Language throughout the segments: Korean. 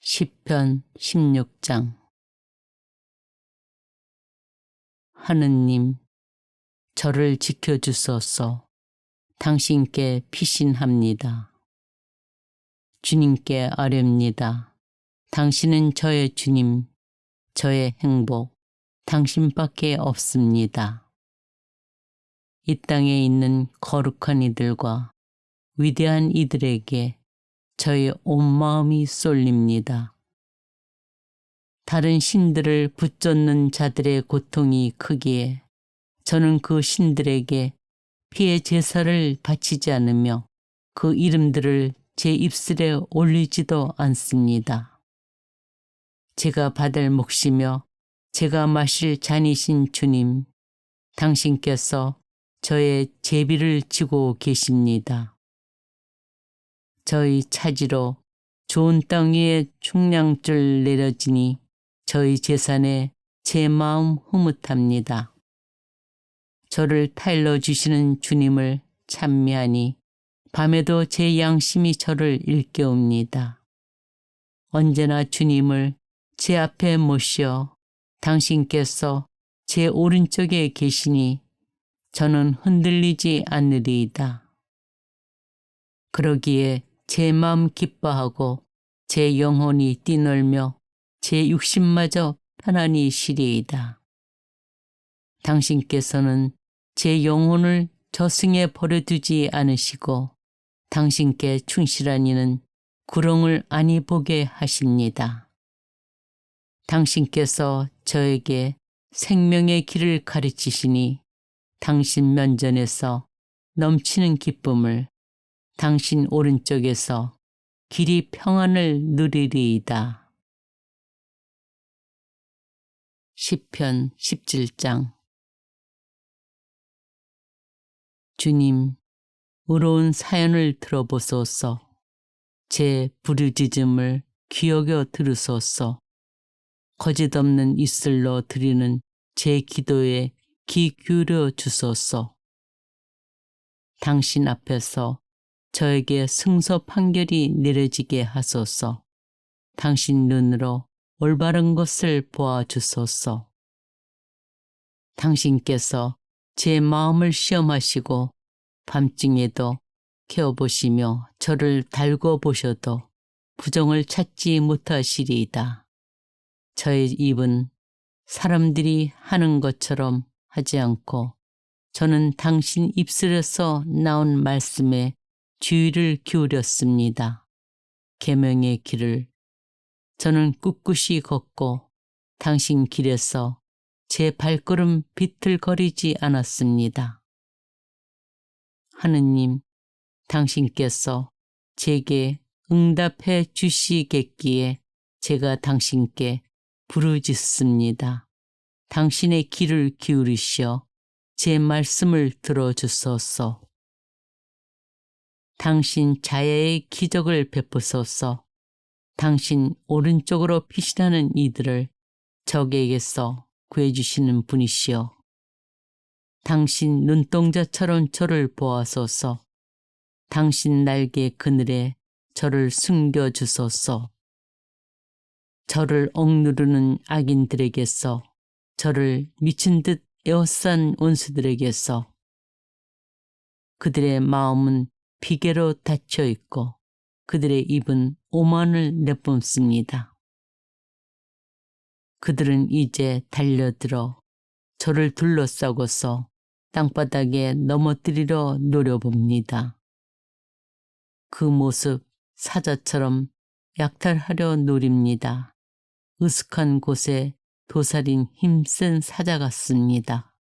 시편 16장. 하느님, 저를 지켜주소서. 당신께 피신합니다. 주님께 아뢰옵니다. 당신은 저의 주님, 저의 행복, 당신밖에 없습니다. 이 땅에 있는 거룩한 이들과 위대한 이들에게 저의 온 마음이 쏠립니다. 다른 신들을 붙잡는 자들의 고통이 크기에 저는 그 신들에게 피의 제사를 바치지 않으며 그 이름들을 제 입술에 올리지도 않습니다. 제가 받을 몫이며 제가 마실 잔이신 주님, 당신께서 저의 제비를 지고 계십니다. 저희 차지로 좋은 땅 위에 충량줄 내려지니 저희 재산에 제 마음 흐뭇합니다. 저를 타일러 주시는 주님을 찬미하니 밤에도 제 양심이 저를 일깨웁니다. 언제나 주님을 제 앞에 모시어 당신께서 제 오른쪽에 계시니 저는 흔들리지 않으리이다. 그러기에 제 마음 기뻐하고 제 영혼이 뛰놀며 제 육신마저 편안히 쉬리이다. 당신께서는 제 영혼을 저승에 버려두지 않으시고 당신께 충실한 이는 구렁을 아니 보게 하십니다. 당신께서 저에게 생명의 길을 가르치시니 당신 면전에서 넘치는 기쁨을 당신 오른쪽에서 길이 평안을 누리리이다. 시편 17장. 주님, 의로운 사연을 들어보소서. 제 부르짖음을 귀여겨 들으소서. 거짓없는 입술로 드리는 제 기도에 귀 기울여 주소서. 당신 앞에서 저에게 승소 판결이 내려지게 하소서. 당신 눈으로 올바른 것을 보아주소서. 당신께서 제 마음을 시험하시고 밤중에도 깨어보시며 저를 달궈 보셔도 부정을 찾지 못하시리이다. 저의 입은 사람들이 하는 것처럼 하지 않고 저는 당신 입술에서 나온 말씀에 주의를 기울였습니다. 계명의 길을 저는 꿋꿋이 걷고 당신 길에서 제 발걸음 비틀거리지 않았습니다. 하느님, 당신께서 제게 응답해 주시겠기에 제가 당신께 부르짖습니다. 당신의 귀를 기울이시어 제 말씀을 들어주소서. 당신 자애의 기적을 베푸소서. 당신 오른쪽으로 피신하는 이들을 적에게서 구해주시는 분이시여. 당신 눈동자처럼 저를 보아소서. 당신 날개 그늘에 저를 숨겨주소서. 저를 억누르는 악인들에게서, 저를 미친 듯 에워싼 원수들에게서, 그들의 마음은 비계로 닫혀 있고 그들의 입은 오만을 내뿜습니다. 그들은 이제 달려들어 저를 둘러싸고서 땅바닥에 넘어뜨리려 노려봅니다. 그 모습 사자처럼 약탈하려 노립니다. 으슥한 곳에 도살인 힘센 사자 같습니다.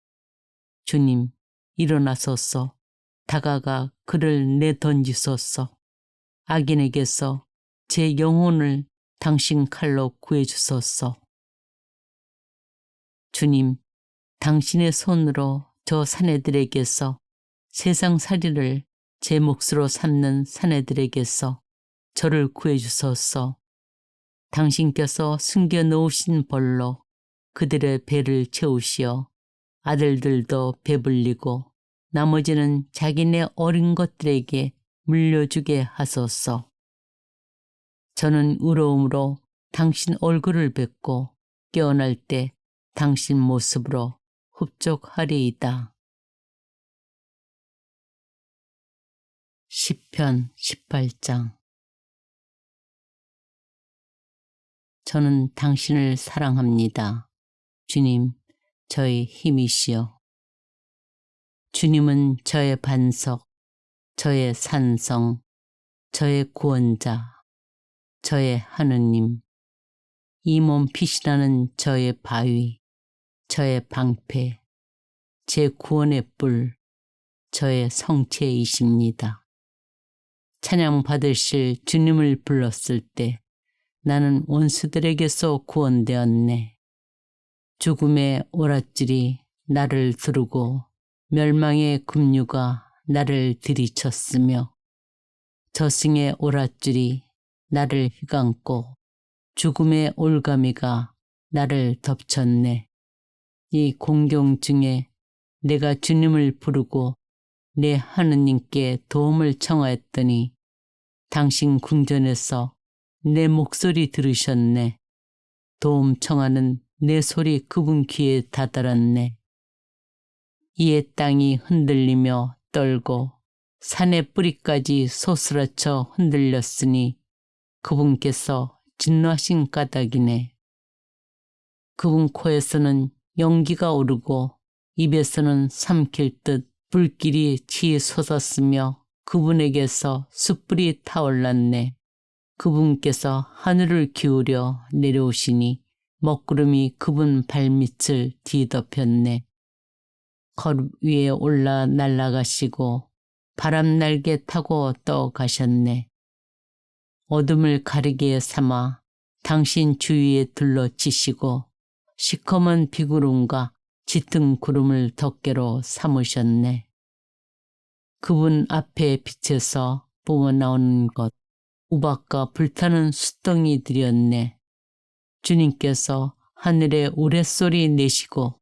주님, 일어나소서. 다가가 그를 내던지소서. 악인에게서 제 영혼을 당신 칼로 구해주소서. 주님, 당신의 손으로 저 사내들에게서, 세상살이를 제 몫으로 삼는 사내들에게서 저를 구해주소서. 당신께서 숨겨놓으신 벌로 그들의 배를 채우시어 아들들도 배불리고 나머지는 자기네 어린 것들에게 물려주게 하소서. 저는 의로움으로 당신 얼굴을 뵙고 깨어날 때 당신 모습으로 흡족하리이다. 시편 18장. 저는 당신을 사랑합니다. 주님, 저의 힘이시여. 주님은 저의 반석, 저의 산성, 저의 구원자, 저의 하느님, 이 몸 피신하는 저의 바위, 저의 방패, 제 구원의 뿔, 저의 성체이십니다. 찬양 받으실 주님을 불렀을 때 나는 원수들에게서 구원되었네. 죽음의 오랏줄이 나를 두르고 멸망의 급류가 나를 들이쳤으며 저승의 오랏줄이 나를 휘감고 죽음의 올가미가 나를 덮쳤네. 이 공경 중에 내가 주님을 부르고 내 하느님께 도움을 청하였더니 당신 궁전에서 내 목소리 들으셨네. 도움 청하는 내 소리 그분 귀에 다다랐네. 이에 땅이 흔들리며 떨고 산의 뿌리까지 소스라쳐 흔들렸으니 그분께서 진노하신 까닭이네. 그분 코에서는 연기가 오르고 입에서는 삼킬 듯 불길이 치솟았으며 그분에게서 숯불이 타올랐네. 그분께서 하늘을 기울여 내려오시니 먹구름이 그분 발밑을 뒤덮였네. 거룩 위에 올라 날아가시고 바람 날개 타고 떠가셨네. 어둠을 가리개 삼아 당신 주위에 둘러치시고 시커먼 비구름과 짙은 구름을 덮개로 삼으셨네. 그분 앞에 빛에서 뿜어나오는 것, 우박과 불타는 숫덩이들이었네. 주님께서 하늘에 우레소리 내시고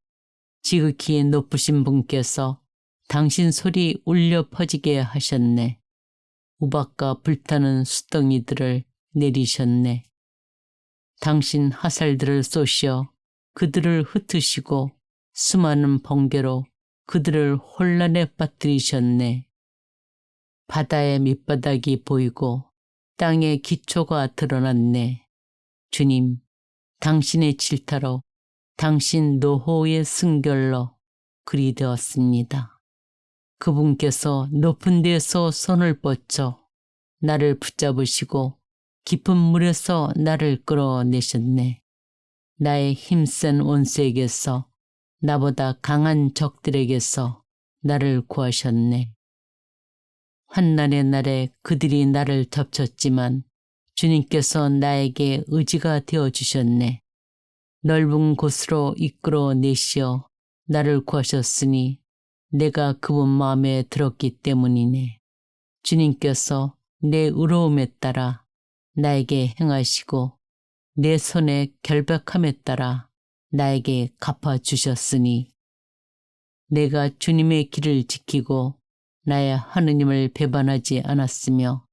지극히 높으신 분께서 당신 소리 울려 퍼지게 하셨네. 우박과 불타는 숫덩이들을 내리셨네. 당신 화살들을 쏘시어 그들을 흩으시고 수많은 번개로 그들을 혼란에 빠뜨리셨네. 바다의 밑바닥이 보이고 땅의 기초가 드러났네. 주님, 당신의 질타로 당신 노호의 승결로 그리 되었습니다. 그분께서 높은 데서 손을 뻗쳐 나를 붙잡으시고 깊은 물에서 나를 끌어내셨네. 나의 힘센 원수에게서 나보다 강한 적들에게서 나를 구하셨네. 환난의 날에 그들이 나를 덮쳤지만 주님께서 나에게 의지가 되어주셨네. 넓은 곳으로 이끌어내시어 나를 구하셨으니 내가 그분 마음에 들었기 때문이네. 주님께서 내 의로움에 따라 나에게 행하시고 내 손의 결백함에 따라 나에게 갚아주셨으니 내가 주님의 길을 지키고 나의 하느님을 배반하지 않았으며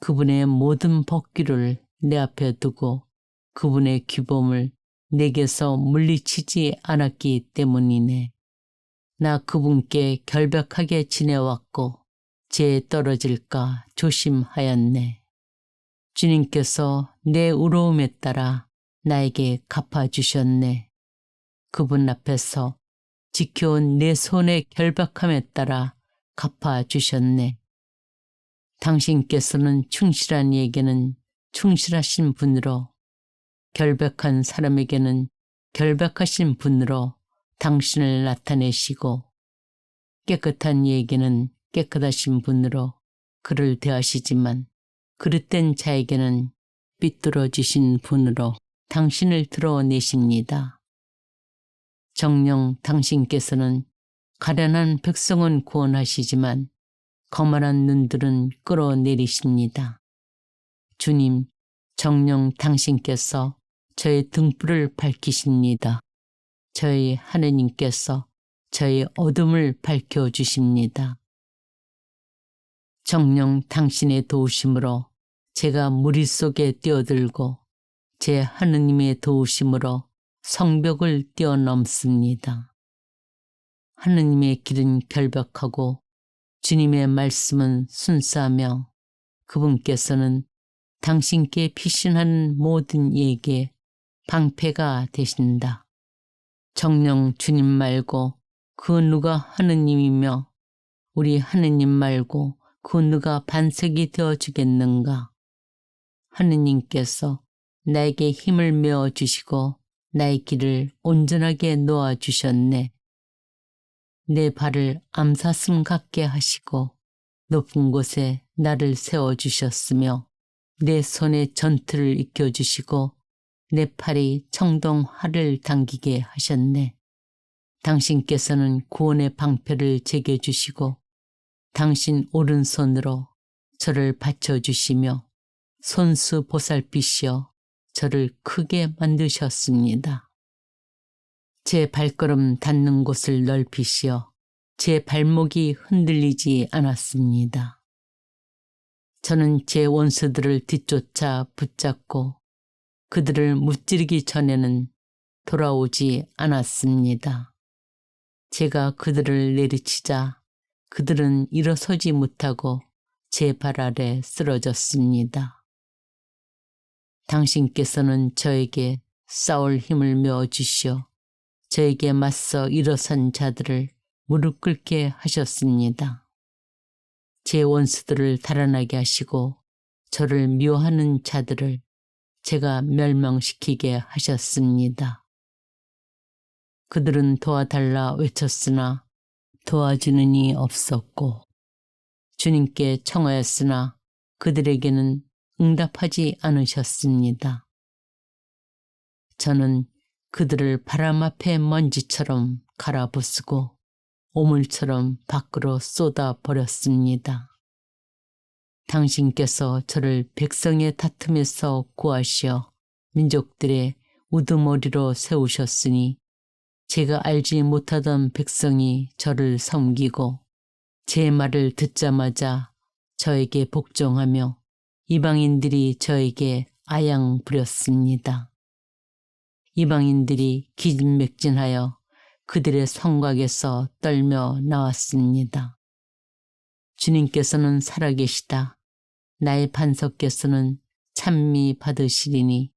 그분의 모든 법규를 내 앞에 두고 그분의 규범을 내게서 물리치지 않았기 때문이네. 나 그분께 결백하게 지내왔고 죄에 떨어질까 조심하였네. 주님께서 내 의로움에 따라 나에게 갚아주셨네. 그분 앞에서 지켜온 내 손의 결백함에 따라 갚아주셨네. 당신께서는 충실한 이에게는 충실하신 분으로 결백한 사람에게는 결백하신 분으로 당신을 나타내시고 깨끗한 이에게는 깨끗하신 분으로 그를 대하시지만 그릇된 자에게는 삐뚤어지신 분으로 당신을 드러내십니다. 정녕 당신께서는 가련한 백성은 구원하시지만 거만한 눈들은 끌어내리십니다. 주님, 정녕 당신께서 저의 등불을 밝히십니다. 저희 하느님께서 저의 어둠을 밝혀주십니다. 정녕 당신의 도우심으로 제가 무리 속에 뛰어들고 제 하느님의 도우심으로 성벽을 뛰어넘습니다. 하느님의 길은 결박하고 주님의 말씀은 순수하며 그분께서는 당신께 피신하는 모든 이에게 방패가 되신다. 정녕 주님 말고 그 누가 하느님이며 우리 하느님 말고 그 누가 반석이 되어주겠는가. 하느님께서 나에게 힘을 메어주시고 나의 길을 온전하게 놓아주셨네. 내 발을 암사슴 같게 하시고 높은 곳에 나를 세워주셨으며 내 손에 전투를 익혀주시고 내 팔이 청동활을 당기게 하셨네. 당신께서는 구원의 방패를 제게 주시고 당신 오른손으로 저를 받쳐주시며 손수 보살피시어 저를 크게 만드셨습니다. 제 발걸음 닿는 곳을 넓히시어 제 발목이 흔들리지 않았습니다. 저는 제 원수들을 뒤쫓아 붙잡고 그들을 무찌르기 전에는 돌아오지 않았습니다. 제가 그들을 내리치자 그들은 일어서지 못하고 제 발 아래 쓰러졌습니다. 당신께서는 저에게 싸울 힘을 메어주시어 저에게 맞서 일어선 자들을 무릎 꿇게 하셨습니다. 제 원수들을 달아나게 하시고 저를 미워하는 자들을 제가 멸망시키게 하셨습니다. 그들은 도와달라 외쳤으나 도와주는 이 없었고 주님께 청하였으나 그들에게는 응답하지 않으셨습니다. 저는 그들을 바람 앞에 먼지처럼 갈아부수고 오물처럼 밖으로 쏟아버렸습니다. 당신께서 저를 백성의 다툼에서 구하시어 민족들의 우두머리로 세우셨으니 제가 알지 못하던 백성이 저를 섬기고 제 말을 듣자마자 저에게 복종하며 이방인들이 저에게 아양 부렸습니다. 이방인들이 기진맥진하여 그들의 성곽에서 떨며 나왔습니다. 주님께서는 살아계시다. 나의 반석께서는 찬미 받으시리니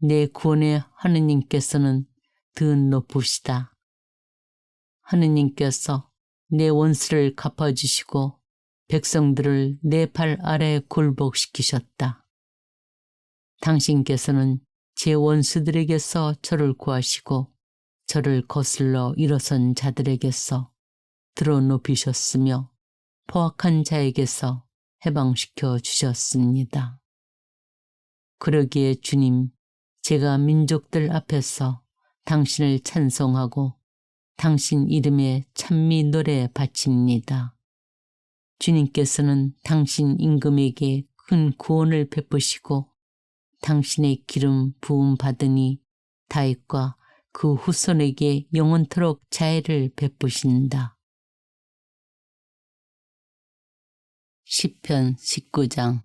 내 구원의 하느님께서는 더 높으시다. 하느님께서 내 원수를 갚아주시고 백성들을 내 발 아래 굴복시키셨다. 당신께서는 제 원수들에게서 저를 구하시고 저를 거슬러 일어선 자들에게서 들어 높이셨으며 포악한 자에게서 해방시켜 주셨습니다. 그러기에 주님, 제가 민족들 앞에서 당신을 찬송하고 당신 이름에 찬미 노래 바칩니다. 주님께서는 당신 임금에게 큰 구원을 베푸시고 당신의 기름 부음 받으니 다윗과 그 후손에게 영원토록 자애를 베푸신다. 시편 19장.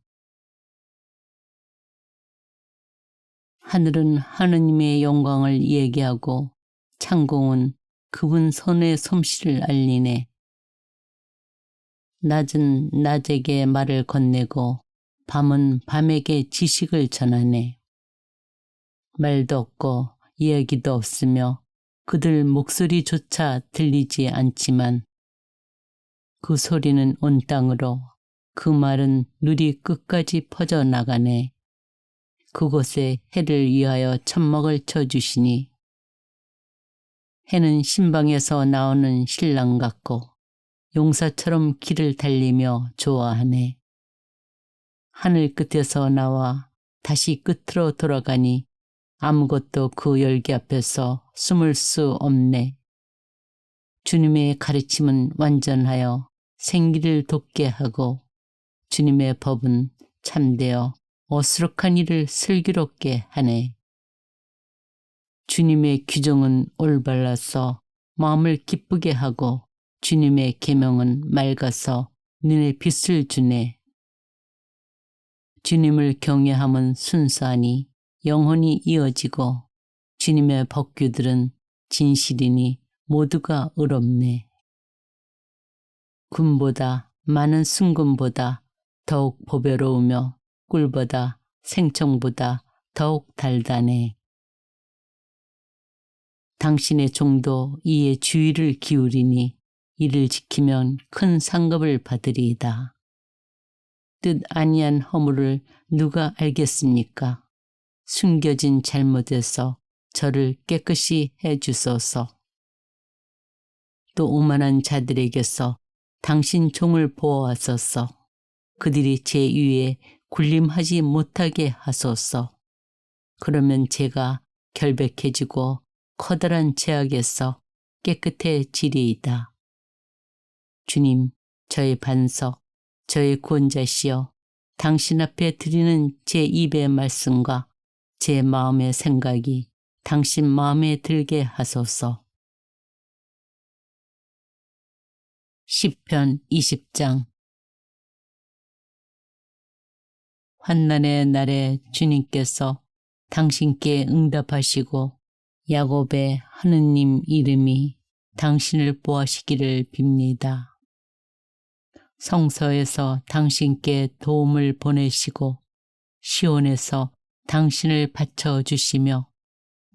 하늘은 하느님의 영광을 얘기하고 창공은 그분 손의 솜씨를 알리네. 낮은 낮에게 말을 건네고 밤은 밤에게 지식을 전하네. 말도 없고 이야기도 없으며 그들 목소리조차 들리지 않지만 그 소리는 온 땅으로 그 말은 누리 끝까지 퍼져나가네. 그곳에 해를 위하여 천막을 쳐주시니 해는 신방에서 나오는 신랑 같고 용사처럼 길을 달리며 좋아하네. 하늘 끝에서 나와 다시 끝으로 돌아가니 아무것도 그 열기 앞에서 숨을 수 없네. 주님의 가르침은 완전하여 생기를 돋게 하고 주님의 법은 참되어 어수룩한 일을 슬기롭게 하네. 주님의 규정은 올바라서 마음을 기쁘게 하고 주님의 계명은 맑아서 눈에 빛을 주네. 주님을 경외함은 순수하니 영혼이 이어지고 주님의 법규들은 진실이니 모두가 의롭네. 굼보다 많은 순금보다 더욱 보배로우며 꿀보다 생청보다 더욱 달다네. 당신의 종도 이에 주의를 기울이니 이를 지키면 큰 상급을 받으리이다. 뜻 아니한 허물을 누가 알겠습니까? 숨겨진 잘못에서 저를 깨끗이 해주소서. 또 오만한 자들에게서 당신 종을 보호하소서. 그들이 제 위에 군림하지 못하게 하소서. 그러면 제가 결백해지고 커다란 죄악에서 깨끗해지리이다. 주님, 저의 반석, 저의 구원자시여, 당신 앞에 드리는 제 입의 말씀과 제 마음의 생각이 당신 마음에 들게 하소서. 시편 20장. 환난의 날에 주님께서 당신께 응답하시고 야곱의 하느님 이름이 당신을 보호하시기를 빕니다. 성서에서 당신께 도움을 보내시고 시온에서 당신을 바쳐주시며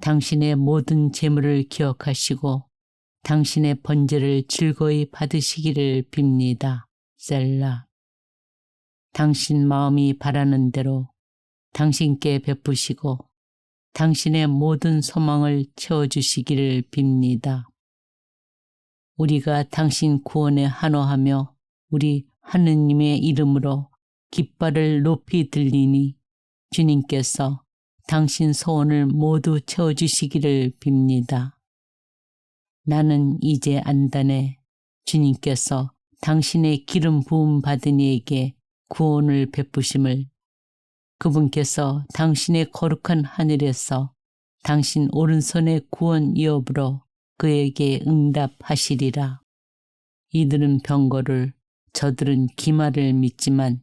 당신의 모든 재물을 기억하시고 당신의 번제를 즐거이 받으시기를 빕니다. 셀라. 당신 마음이 바라는 대로 당신께 베푸시고 당신의 모든 소망을 채워주시기를 빕니다. 우리가 당신 구원에 한호하며 우리 하느님의 이름으로 깃발을 높이 들리니 주님께서 당신 소원을 모두 채워주시기를 빕니다. 나는 이제 안다네. 주님께서 당신의 기름 부음 받은 이에게 구원을 베푸심을, 그분께서 당신의 거룩한 하늘에서 당신 오른손의 구원 여부로 그에게 응답하시리라. 이들은 병거를, 저들은 기마를 믿지만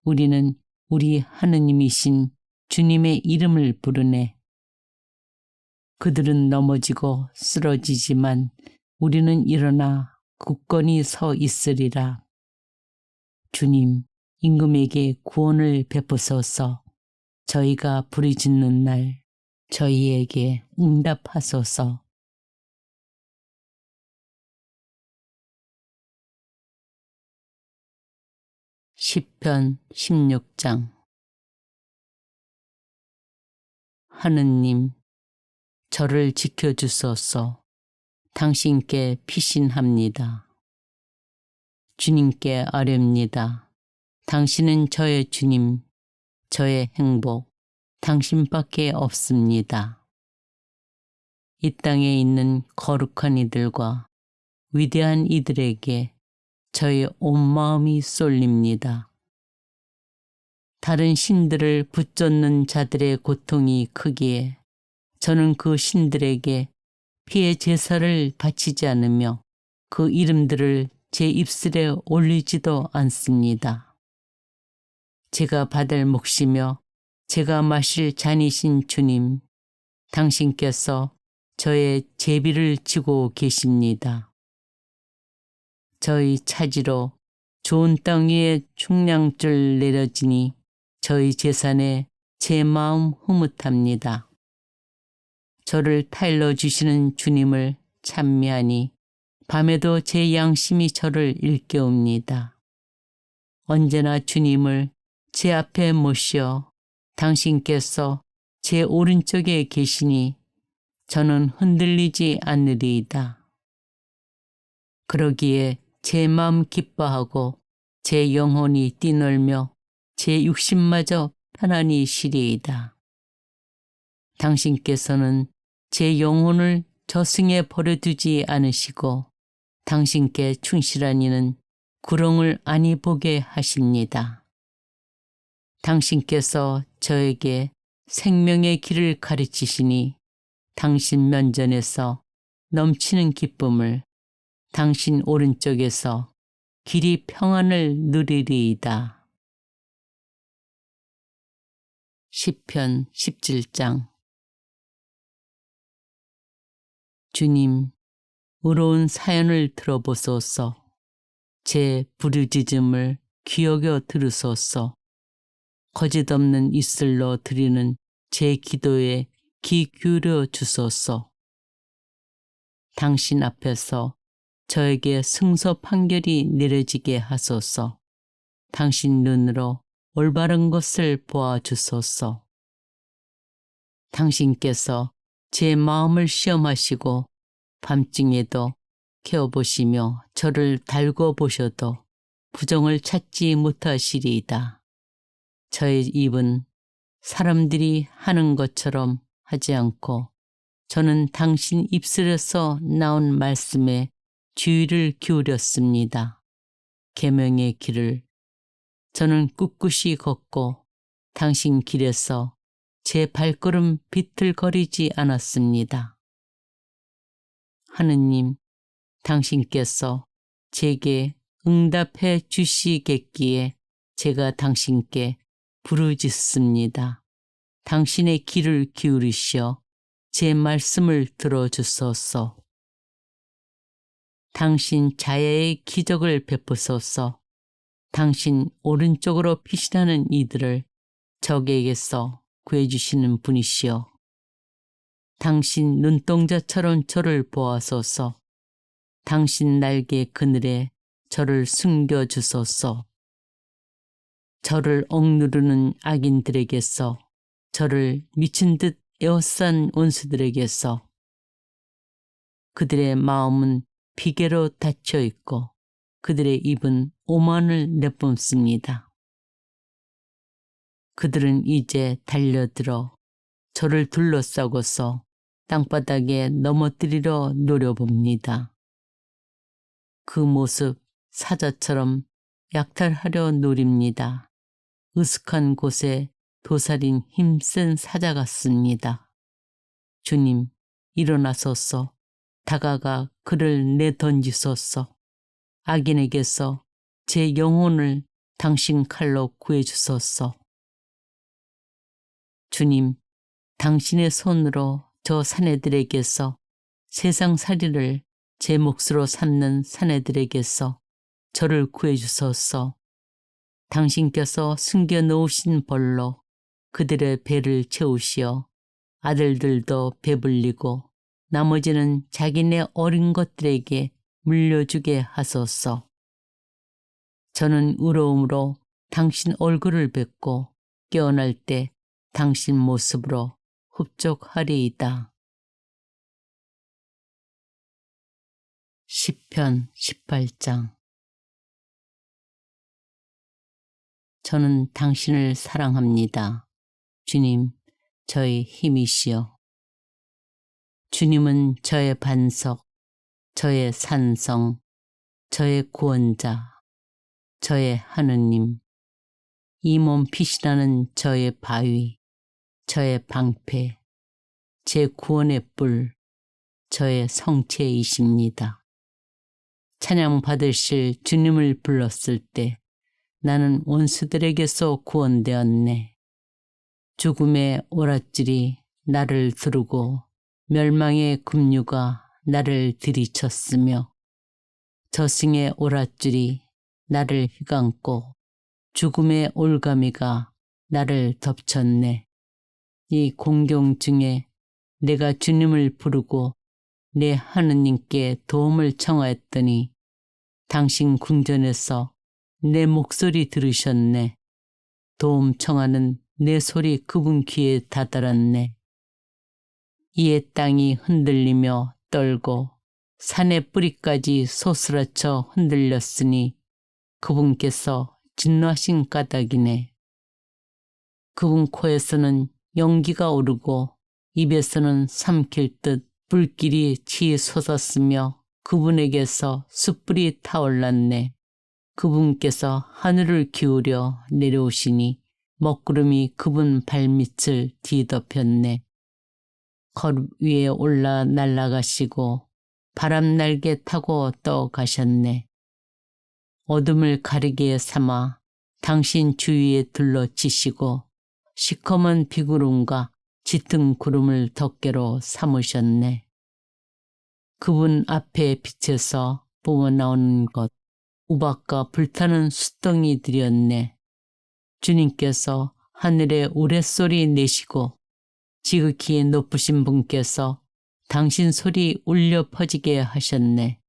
우리는 우리 하느님이신 주님의 이름을 부르네. 그들은 넘어지고 쓰러지지만 우리는 일어나 굳건히 서 있으리라. 주님, 임금에게 구원을 베푸소서. 저희가 부르짖는 날 저희에게 응답하소서. 시편 16장. 하느님, 저를 지켜주소서. 당신께 피신합니다. 주님께 아뢰옵니다. 당신은 저의 주님, 저의 행복, 당신밖에 없습니다. 이 땅에 있는 거룩한 이들과 위대한 이들에게 저의 온 마음이 쏠립니다. 다른 신들을 붙잡는 자들의 고통이 크기에 저는 그 신들에게 피의 제사를 바치지 않으며 그 이름들을 제 입술에 올리지도 않습니다. 제가 받을 몫이며 제가 마실 잔이신 주님, 당신께서 저의 제비를 지고 계십니다. 저희 차지로 좋은 땅 위에 충량줄 내려지니 저희 재산에 제 마음 흐뭇합니다. 저를 타일러 주시는 주님을 찬미하니 밤에도 제 양심이 저를 일깨웁니다. 언제나 주님을 제 앞에 모시어 당신께서 제 오른쪽에 계시니 저는 흔들리지 않으리이다. 그러기에 제 마음 기뻐하고 제 영혼이 뛰놀며 제 육신마저 편안히 쉬리이다. 당신께서는 제 영혼을 저승에 버려두지 않으시고 당신께 충실한 이는 구렁을 아니 보게 하십니다. 당신께서 저에게 생명의 길을 가르치시니 당신 면전에서 넘치는 기쁨을, 당신 오른쪽에서 길이 평안을 누리리이다. 시편 17장. 주님, 의로운 사연을 들어보소서. 제 부르짖음을 귀여겨 들으소서. 거짓없는 입술로 드리는 제 기도에 귀 기울여 주소서. 당신 앞에서 저에게 승소 판결이 내려지게 하소서. 당신 눈으로 올바른 것을 보아주소서. 당신께서 제 마음을 시험하시고 밤중에도 캐어보시며 저를 달궈 보셔도 부정을 찾지 못하시리이다. 저의 입은 사람들이 하는 것처럼 하지 않고 저는 당신 입술에서 나온 말씀에 주의를 기울였습니다. 계명의 길을 저는 꿋꿋이 걷고 당신 길에서 제 발걸음 비틀거리지 않았습니다. 하느님, 당신께서 제게 응답해 주시겠기에 제가 당신께 부르짖습니다. 당신의 귀를 기울이시어 제 말씀을 들어주소서. 당신 자애의 기적을 베푸소서. 당신 오른쪽으로 피신하는 이들을 적에게서 구해주시는 분이시여. 당신 눈동자처럼 저를 보아소서. 당신 날개 그늘에 저를 숨겨주소서. 저를 억누르는 악인들에게서, 저를 미친 듯 에워싼 원수들에게서, 그들의 마음은 비계로 닫혀 있고 그들의 입은 오만을 내뿜습니다. 그들은 이제 달려들어 저를 둘러싸고서 땅바닥에 넘어뜨리려 노려봅니다. 그 모습 사자처럼 약탈하려 노립니다. 으슥한 곳에 도살인 힘센 사자 같습니다. 주님, 일어나소서. 다가가 그를 내던지소서. 악인에게서 제 영혼을 당신 칼로 구해주소서. 주님, 당신의 손으로 저 사내들에게서, 세상살이를 제 몫으로 삼는 사내들에게서 저를 구해주소서. 당신께서 숨겨놓으신 벌로 그들의 배를 채우시어 아들들도 배불리고 나머지는 자기네 어린 것들에게 물려주게 하소서. 저는 의로움으로 당신 얼굴을 뵙고 깨어날 때 당신 모습으로 흡족하리이다. 시편 18장. 저는 당신을 사랑합니다. 주님, 저의 힘이시여. 주님은 저의 반석, 저의 산성, 저의 구원자, 저의 하느님, 이 몸 피신하는 저의 바위, 저의 방패, 제 구원의 뿔, 저의 성체이십니다. 찬양 받으실 주님을 불렀을 때 나는 원수들에게서 구원되었네. 죽음의 오랏줄이 나를 두르고 멸망의 급류가 나를 들이쳤으며 저승의 오랏줄이 나를 휘감고 죽음의 올가미가 나를 덮쳤네. 이 공경 중에 내가 주님을 부르고 내 하느님께 도움을 청하였더니 당신 궁전에서 내 목소리 들으셨네. 도움 청하는 내 소리 그분 귀에 다다랐네. 이에 땅이 흔들리며 떨고 산의 뿌리까지 소스라쳐 흔들렸으니 그분께서 진노하신 까닭이네. 그분 코에서는 연기가 오르고 입에서는 삼킬 듯 불길이 치솟았으며 그분에게서 숯불이 타올랐네. 그분께서 하늘을 기울여 내려오시니 먹구름이 그분 발밑을 뒤덮였네. 거룩 위에 올라 날아가시고 바람 날개 타고 떠가셨네. 어둠을 가리개 삼아 당신 주위에 둘러치시고 시커먼 비구름과 짙은 구름을 덮개로 삼으셨네. 그분 앞에 빛에서 뿜어나오는 것, 우박과 불타는 숫덩이들이었네. 주님께서 하늘에 우레소리 내시고 지극히 높으신 분께서 당신 소리 울려 퍼지게 하셨네.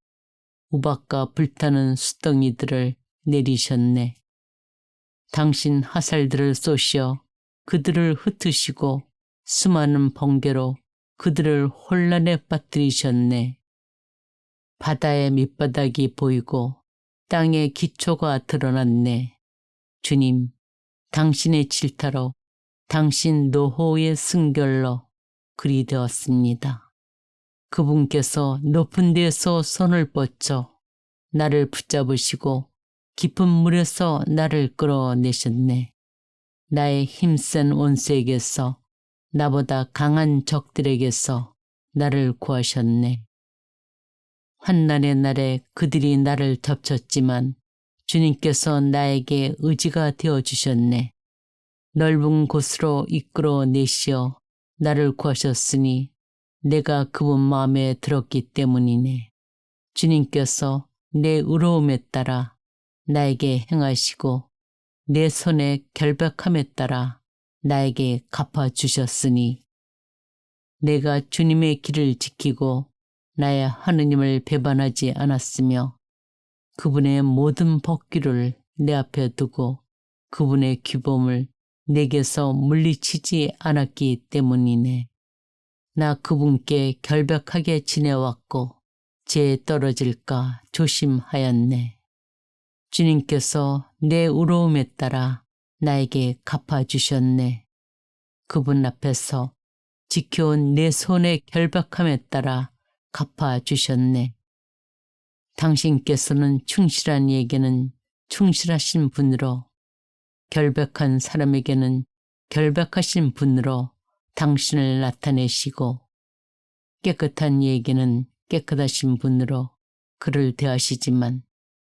우박과 불타는 숫덩이들을 내리셨네. 당신 화살들을 쏘시어 그들을 흩으시고 수많은 번개로 그들을 혼란에 빠뜨리셨네. 바다의 밑바닥이 보이고 땅의 기초가 드러났네. 주님, 당신의 질타로 당신 노호의 승결로 그리 되었습니다. 그분께서 높은 데서 손을 뻗쳐 나를 붙잡으시고 깊은 물에서 나를 끌어내셨네. 나의 힘센 원수에게서, 나보다 강한 적들에게서 나를 구하셨네. 환난의 날에 그들이 나를 덮쳤지만 주님께서 나에게 의지가 되어주셨네. 넓은 곳으로 이끌어내시어 나를 구하셨으니 내가 그분 마음에 들었기 때문이네. 주님께서 내 의로움에 따라 나에게 행하시고 내 손의 결백함에 따라 나에게 갚아주셨으니 내가 주님의 길을 지키고 나의 하느님을 배반하지 않았으며 그분의 모든 법규를 내 앞에 두고 그분의 규범을 내게서 물리치지 않았기 때문이네. 나 그분께 결백하게 지내왔고 죄에 떨어질까 조심하였네. 주님께서 내 의로움에 따라 나에게 갚아주셨네. 그분 앞에서 지켜온 내 손의 결백함에 따라 갚아주셨네. 당신께서는 충실한 이에게는 충실하신 분으로 결백한 사람에게는 결백하신 분으로 당신을 나타내시고 깨끗한 이에게는 깨끗하신 분으로 그를 대하시지만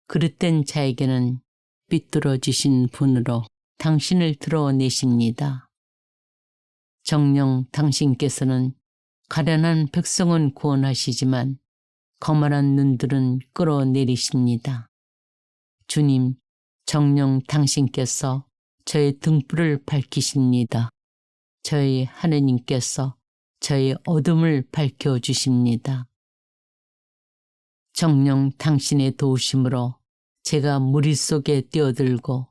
그릇된 자에게는 삐뚤어지신 분으로 당신을 드러내십니다. 정녕 당신께서는 가련한 백성은 구원하시지만 거만한 눈들은 끌어내리십니다. 주님, 정녕 당신께서 저의 등불을 밝히십니다. 저희 하느님께서 저의 어둠을 밝혀주십니다. 정녕 당신의 도우심으로 제가 무리 속에 뛰어들고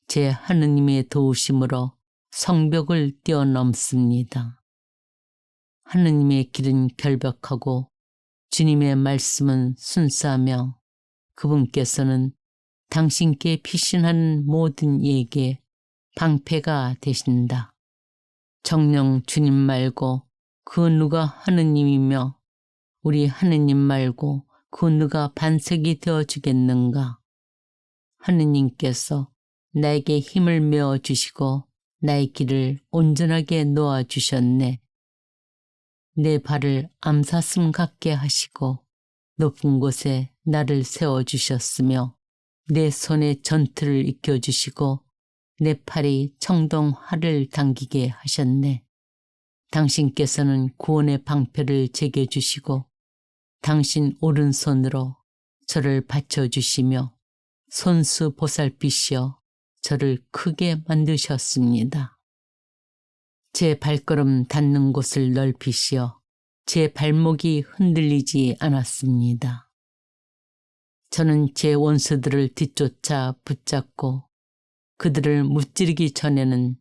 제 하느님의 도우심으로 성벽을 뛰어넘습니다. 하느님의 길은 결백하고 주님의 말씀은 순수하며 그분께서는 당신께 피신하는 모든 이에게 방패가 되신다. 정녕 주님 말고 그 누가 하느님이며 우리 하느님 말고 그 누가 반석이 되어주겠는가. 하느님께서 나에게 힘을 메어주시고 나의 길을 온전하게 놓아주셨네. 내 발을 암사슴 같게 하시고 높은 곳에 나를 세워주셨으며 내 손에 전투를 익혀주시고 내 팔이 청동 활을 당기게 하셨네. 당신께서는 구원의 방패를 제게 주시고 당신 오른손으로 저를 받쳐주시며 손수 보살피시어 저를 크게 만드셨습니다. 제 발걸음 닿는 곳을 넓히시어 제 발목이 흔들리지 않았습니다. 저는 제 원수들을 뒤쫓아 붙잡고 그들을 무찌르기 전에는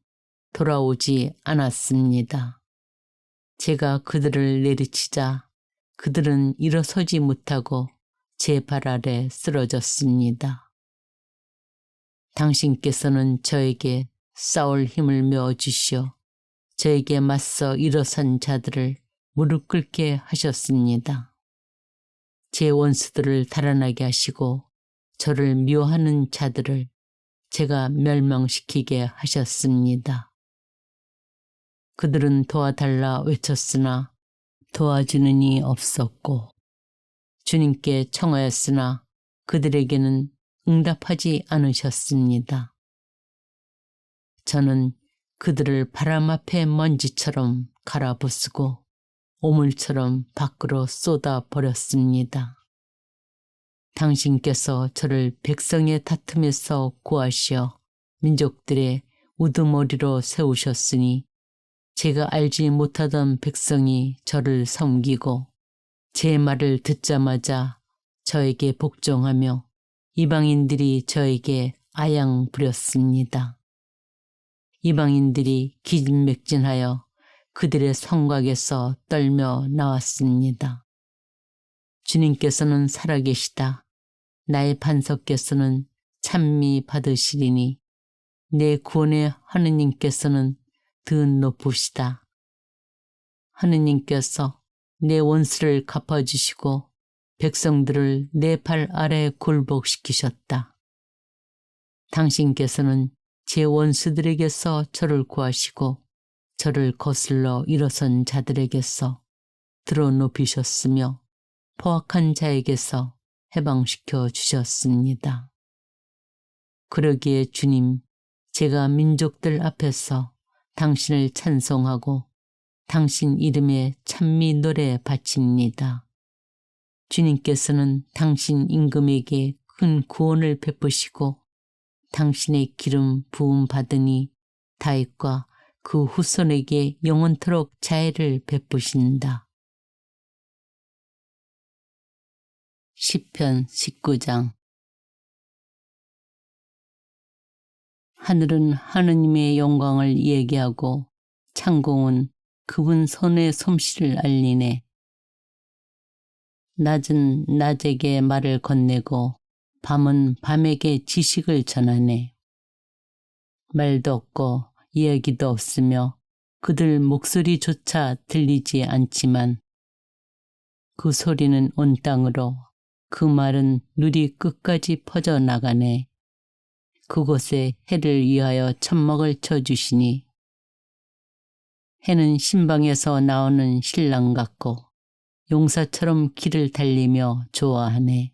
돌아오지 않았습니다. 제가 그들을 내리치자 그들은 일어서지 못하고 제 발 아래 쓰러졌습니다. 당신께서는 저에게 싸울 힘을 메어주시어 저에게 맞서 일어선 자들을 무릎 꿇게 하셨습니다. 제 원수들을 달아나게 하시고 저를 미워하는 자들을 제가 멸망시키게 하셨습니다. 그들은 도와달라 외쳤으나 도와주는 이 없었고 주님께 청하였으나 그들에게는 응답하지 않으셨습니다. 저는 그들을 바람 앞에 먼지처럼 갈아부수고 오물처럼 밖으로 쏟아버렸습니다. 당신께서 저를 백성의 다툼에서 구하시어 민족들의 우두머리로 세우셨으니 제가 알지 못하던 백성이 저를 섬기고 제 말을 듣자마자 저에게 복종하며 이방인들이 저에게 아양 부렸습니다. 이방인들이 기진맥진하여 그들의 성곽에서 떨며 나왔습니다. 주님께서는 살아계시다. 나의 반석께서는 찬미 받으시리니 내 구원의 하느님께서는 더 높으시다. 하느님께서 내 원수를 갚아주시고 백성들을 내 발 아래 굴복시키셨다. 당신께서는 제 원수들에게서 저를 구하시고 저를 거슬러 일어선 자들에게서 들어 높이셨으며 포악한 자에게서 해방시켜 주셨습니다. 그러기에 주님, 제가 민족들 앞에서 당신을 찬송하고 당신 이름에 찬미 노래 바칩니다. 주님께서는 당신 임금에게 큰 구원을 베푸시고 당신의 기름 부음 받으니 다윗과 그 후손에게 영원토록 자애를 베푸신다. 시편 19장. 하늘은 하느님의 영광을 얘기하고 창공은 그분 손의 솜씨를 알리네. 낮은 낮에게 말을 건네고 밤은 밤에게 지식을 전하네. 말도 없고 이야기도 없으며 그들 목소리조차 들리지 않지만 그 소리는 온 땅으로 그 말은 누리 끝까지 퍼져나가네. 그곳에 해를 위하여 천막을 쳐주시니 해는 신방에서 나오는 신랑 같고 용사처럼 길을 달리며 좋아하네.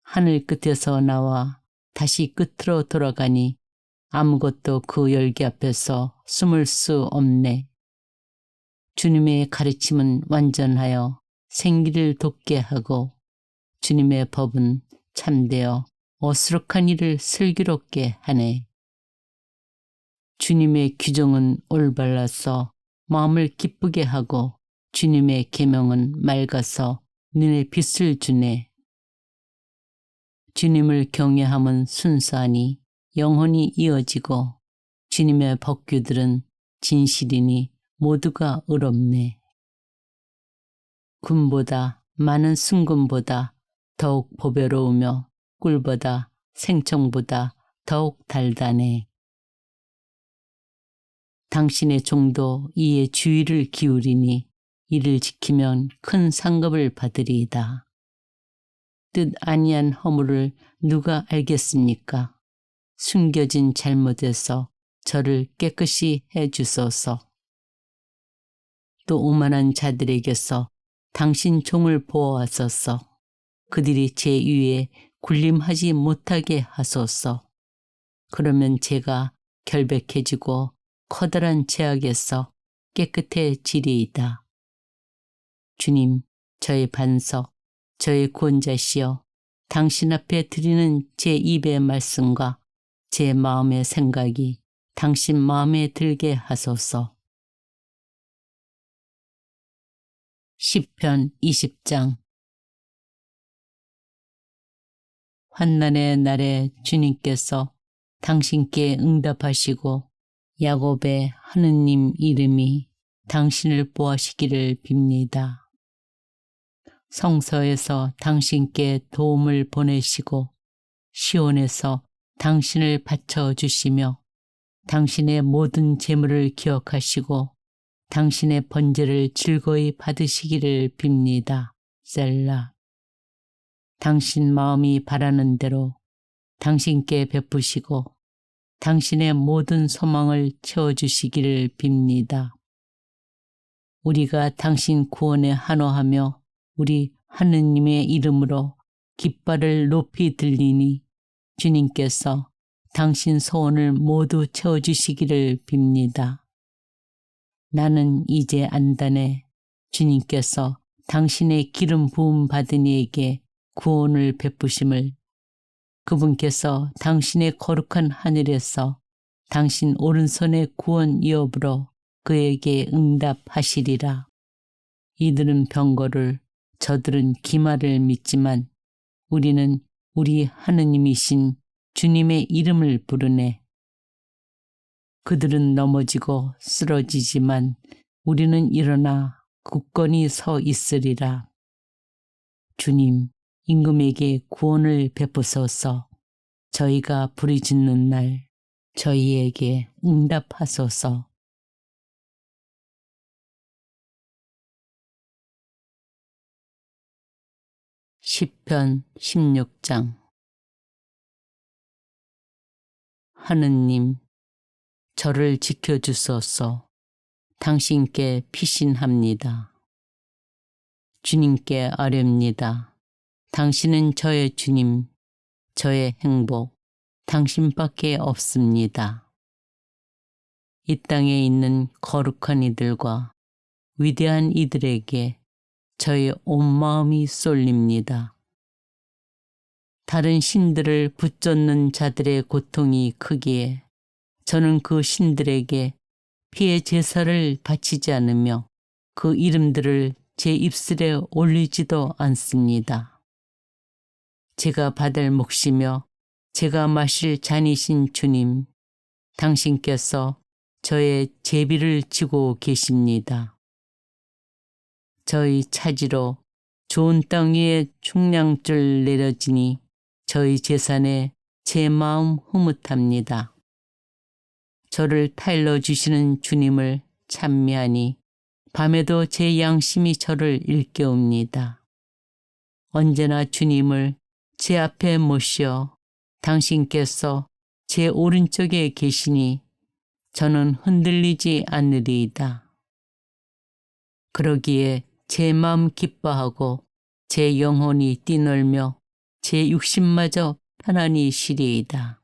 하늘 끝에서 나와 다시 끝으로 돌아가니 아무것도 그 열기 앞에서 숨을 수 없네. 주님의 가르침은 완전하여 생기를 돋게 하고 주님의 법은 참되어 어수룩한 일을 슬기롭게 하네. 주님의 규정은 올바라서 마음을 기쁘게 하고 주님의 계명은 맑아서 눈에 빛을 주네. 주님을 경외함은 순수하니 영혼이 이어지고 주님의 법규들은 진실이니 모두가 의롭네. 금보다 많은 순금보다 더욱 보배로우며 꿀보다 생청보다 더욱 달다네. 당신의 종도 이에 주의를 기울이니 이를 지키면 큰 상급을 받으리이다. 뜻 아니한 허물을 누가 알겠습니까? 숨겨진 잘못에서 저를 깨끗이 해주소서. 또 오만한 자들에게서 당신 종을 보호하소서. 그들이 제 위에 군림하지 못하게 하소서. 그러면 제가 결백해지고 커다란 죄악에서 깨끗해지리이다. 주님, 저의 반석, 저의 구원자시여, 당신 앞에 드리는 제 입의 말씀과 제 마음의 생각이 당신 마음에 들게 하소서. 시편 20장. 환난의 날에 주님께서 당신께 응답하시고 야곱의 하느님 이름이 당신을 보호하시기를 빕니다. 성서에서 당신께 도움을 보내시고 시온에서 당신을 바쳐주시며 당신의 모든 재물을 기억하시고 당신의 번제를 즐거이 받으시기를 빕니다. 셀라. 당신 마음이 바라는 대로 당신께 베푸시고 당신의 모든 소망을 채워주시기를 빕니다. 우리가 당신 구원에 한호하며 우리 하느님의 이름으로 깃발을 높이 들리니 주님께서 당신 소원을 모두 채워주시기를 빕니다. 나는 이제 안다네. 주님께서 당신의 기름 부음 받은 이에게 구원을 베푸심을, 그분께서 당신의 거룩한 하늘에서 당신 오른손의 구원 이업으로 그에게 응답하시리라. 이들은 병거를, 저들은 기마를 믿지만 우리는 우리 하느님이신 주님의 이름을 부르네. 그들은 넘어지고 쓰러지지만 우리는 일어나 굳건히 서 있으리라. 주님, 임금에게 구원을 베푸소서. 저희가 부르짖는 날 저희에게 응답하소서. 시편 16장. 하느님, 저를 지켜주소서. 당신께 피신합니다. 주님께 아뢰옵니다. 당신은 저의 주님, 저의 행복, 당신밖에 없습니다. 이 땅에 있는 거룩한 이들과 위대한 이들에게 저의 온 마음이 쏠립니다. 다른 신들을 붙잡는 자들의 고통이 크기에 저는 그 신들에게 피의 제사를 바치지 않으며 그 이름들을 제 입술에 올리지도 않습니다. 제가 받을 몫이며 제가 마실 잔이신 주님, 당신께서 저의 제비를 지고 계십니다. 저희 차지로 좋은 땅 위에 충량줄 내려지니 저희 재산에 제 마음 흐뭇합니다. 저를 타일러 주시는 주님을 찬미하니 밤에도 제 양심이 저를 일깨웁니다. 언제나 주님을 제 앞에 모시어 당신께서 제 오른쪽에 계시니 저는 흔들리지 않으리이다. 그러기에 제 마음 기뻐하고 제 영혼이 뛰놀며 제 육신마저 편안히 쉬리이다.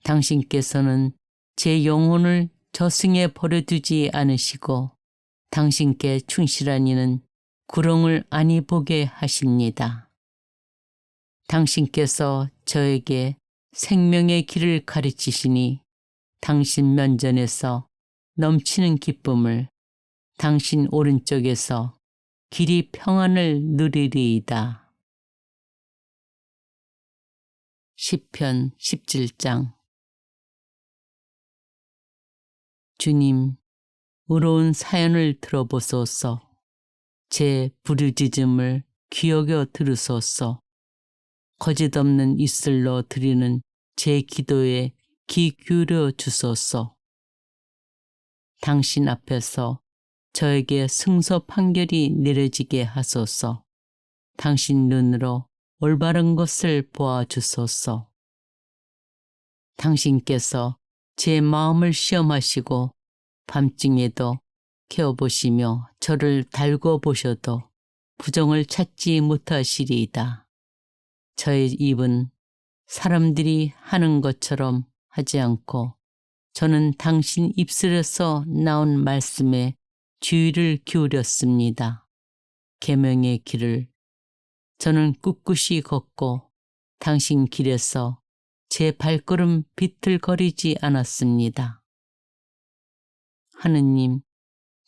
당신께서는 제 영혼을 저승에 버려두지 않으시고 당신께 충실한 이는 구렁을 아니 보게 하십니다. 당신께서 저에게 생명의 길을 가르치시니 당신 면전에서 넘치는 기쁨을, 당신 오른쪽에서 길이 평안을 누리리이다. 시편 17장. 주님, 의로운 사연을 들어보소서. 제 부르짖음을 귀여겨 들으소서. 거짓없는 입술로 드리는 제 기도에 귀 기울여 주소서. 당신 앞에서 저에게 승소 판결이 내려지게 하소서. 당신 눈으로 올바른 것을 보아주소서. 당신께서 제 마음을 시험하시고 밤중에도 캐어보시며 저를 달궈 보셔도 부정을 찾지 못하시리이다. 저의 입은 사람들이 하는 것처럼 하지 않고 저는 당신 입술에서 나온 말씀에 주의를 기울였습니다. 계명의 길을 저는 꿋꿋이 걷고 당신 길에서 제 발걸음 비틀거리지 않았습니다. 하느님,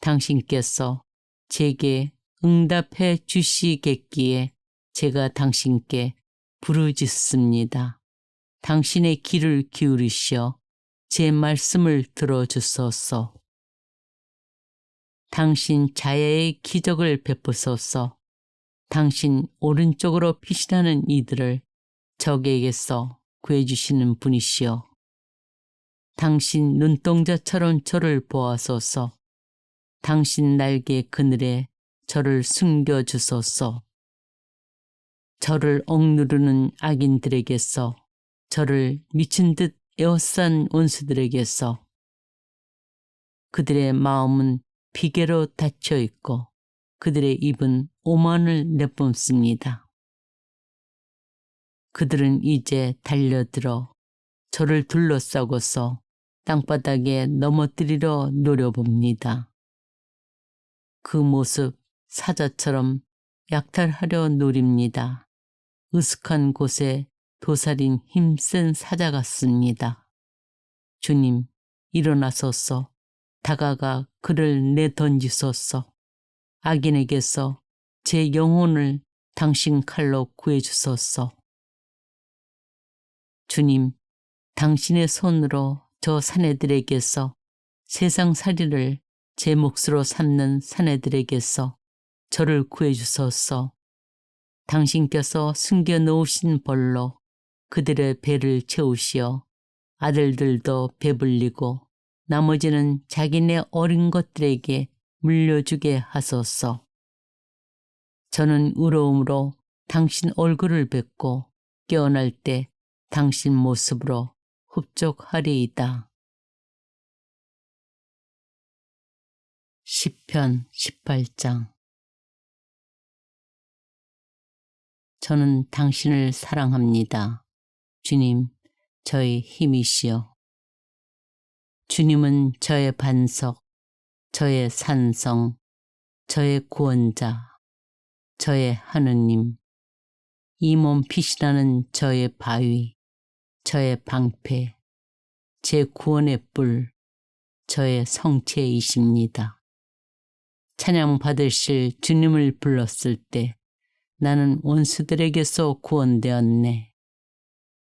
당신께서 제게 응답해 주시겠기에 제가 당신께 부르짖습니다. 당신의 귀를 기울이시어 제 말씀을 들어주소서. 당신 자애의 기적을 베푸소서. 당신 오른쪽으로 피신하는 이들을 적에게서 구해주시는 분이시여. 당신 눈동자처럼 저를 보아소서. 당신 날개 그늘에 저를 숨겨주소서. 저를 억누르는 악인들에게서, 저를 미친 듯 에워싼 원수들에게서, 그들의 마음은 비계로 닫혀 있고 그들의 입은 오만을 내뿜습니다. 그들은 이제 달려들어 저를 둘러싸고서 땅바닥에 넘어뜨리려 노려봅니다. 그 모습 사자처럼 약탈하려 노립니다. 으슥한 곳에 도살인 힘센 사자 같습니다. 주님, 일어나소서. 다가가 그를 내던지소서. 악인에게서 제 영혼을 당신 칼로 구해주소서. 주님, 당신의 손으로 저 사내들에게서 세상살이를 제 몫으로 삼는 사내들에게서 저를 구해주소서. 당신께서 숨겨놓으신 벌로 그들의 배를 채우시어 아들들도 배불리고 나머지는 자기네 어린 것들에게 물려주게 하소서. 저는 의로움으로 당신 얼굴을 뵙고 깨어날 때 당신 모습으로 흡족하리이다. 시편 18장. 저는 당신을 사랑합니다. 주님, 저의 힘이시여. 주님은 저의 반석, 저의 산성, 저의 구원자, 저의 하느님, 이 몸 피신하는 저의 바위, 저의 방패, 제 구원의 뿔, 저의 성체이십니다. 찬양 받으실 주님을 불렀을 때 나는 원수들에게서 구원되었네.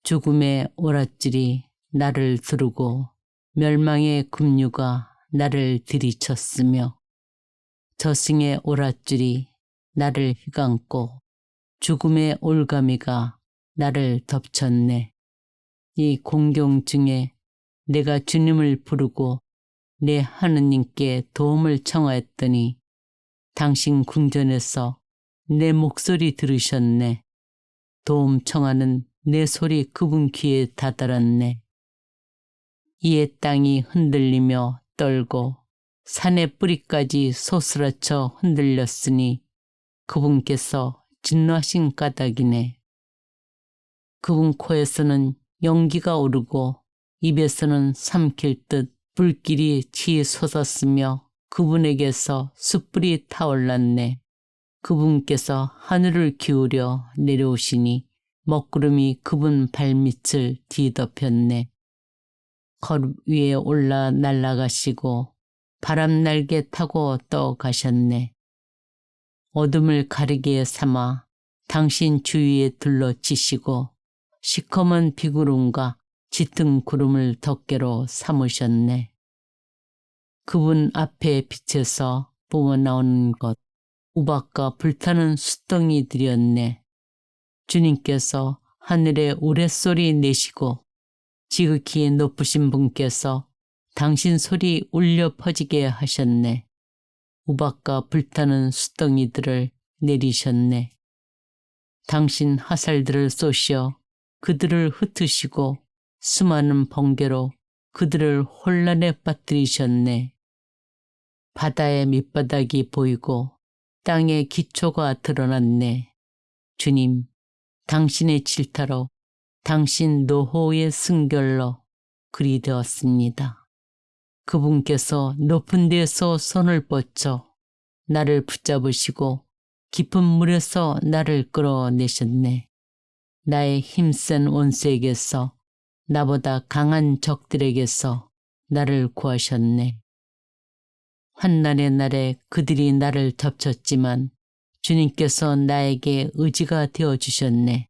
죽음의 오랏줄이 나를 두르고 멸망의 급류가 나를 들이쳤으며 저승의 오랏줄이 나를 휘감고 죽음의 올가미가 나를 덮쳤네. 이 공경 중에 내가 주님을 부르고 내 하느님께 도움을 청하였더니 당신 궁전에서 내 목소리 들으셨네. 도움 청하는 내 소리 그분 귀에 다다랐네. 이에 땅이 흔들리며 떨고 산의 뿌리까지 소스라쳐 흔들렸으니 그분께서 진노하신 까닭이네. 그분 코에서는 연기가 오르고 입에서는 삼킬 듯 불길이 치솟았으며 그분에게서 숯불이 타올랐네. 그분께서 하늘을 기울여 내려오시니 먹구름이 그분 발밑을 뒤덮였네. 거룩 위에 올라 날아가시고 바람 날개 타고 떠가셨네. 어둠을 가리개 삼아 당신 주위에 둘러치시고 시커먼 비구름과 짙은 구름을 덮개로 삼으셨네. 그분 앞에 빛에서 뿜어나오는 것 우박과 불타는 숫덩이들이었네. 주님께서 하늘에 우레소리 내시고 지극히 높으신 분께서 당신 소리 울려 퍼지게 하셨네. 우박과 불타는 숫덩이들을 내리셨네. 당신 화살들을 쏘시어 그들을 흩으시고 수많은 번개로 그들을 혼란에 빠뜨리셨네. 바다의 밑바닥이 보이고 땅의 기초가 드러났네. 주님, 당신의 질타로 당신 노호의 승결로 그리 되었습니다. 그분께서 높은 데서 손을 뻗쳐 나를 붙잡으시고 깊은 물에서 나를 끌어내셨네. 나의 힘센 원수에게서 나보다 강한 적들에게서 나를 구하셨네. 환난의 날에 그들이 나를 덮쳤지만 주님께서 나에게 의지가 되어주셨네.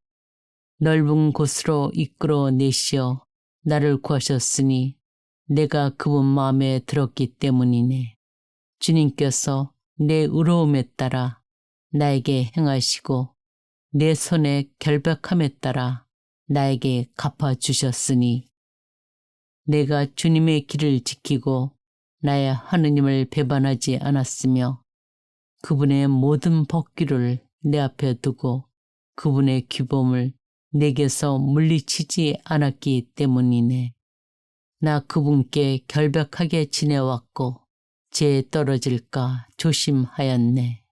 넓은 곳으로 이끌어내시어 나를 구하셨으니 내가 그분 마음에 들었기 때문이네. 주님께서 내 의로움에 따라 나에게 행하시고 내 손의 결백함에 따라 나에게 갚아주셨으니 내가 주님의 길을 지키고 나의 하느님을 배반하지 않았으며 그분의 모든 법규를 내 앞에 두고 그분의 규범을 내게서 물리치지 않았기 때문이네. 나 그분께 결백하게 지내왔고 죄에 떨어질까 조심하였네.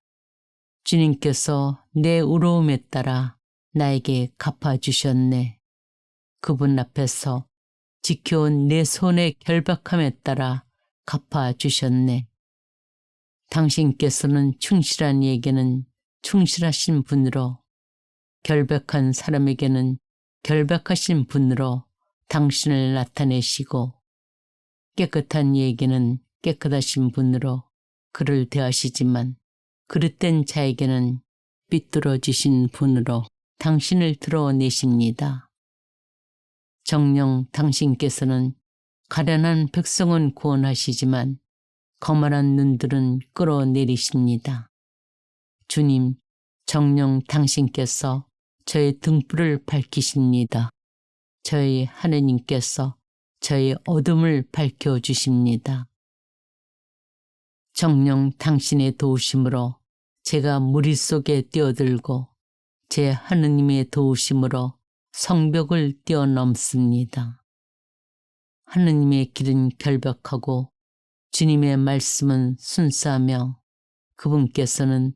주님께서 내 의로움에 따라 나에게 갚아주셨네. 그분 앞에서 지켜온 내 손의 결박함에 따라 갚아주셨네. 당신께서는 충실한 이에게는 충실하신 분으로, 결박한 사람에게는 결박하신 분으로 당신을 나타내시고, 깨끗한 이에게는 깨끗하신 분으로 그를 대하시지만, 그릇된 자에게는 삐뚤어지신 분으로 당신을 드러내십니다. 정녕 당신께서는 가련한 백성은 구원하시지만 거만한 눈들은 끌어내리십니다. 주님, 정녕 당신께서 저의 등불을 밝히십니다. 저희 하느님께서 저의 어둠을 밝혀주십니다. 정녕 당신의 도우심으로 제가 무리 속에 뛰어들고 제 하느님의 도우심으로 성벽을 뛰어넘습니다. 하느님의 길은 결박하고 주님의 말씀은 순수하며 그분께서는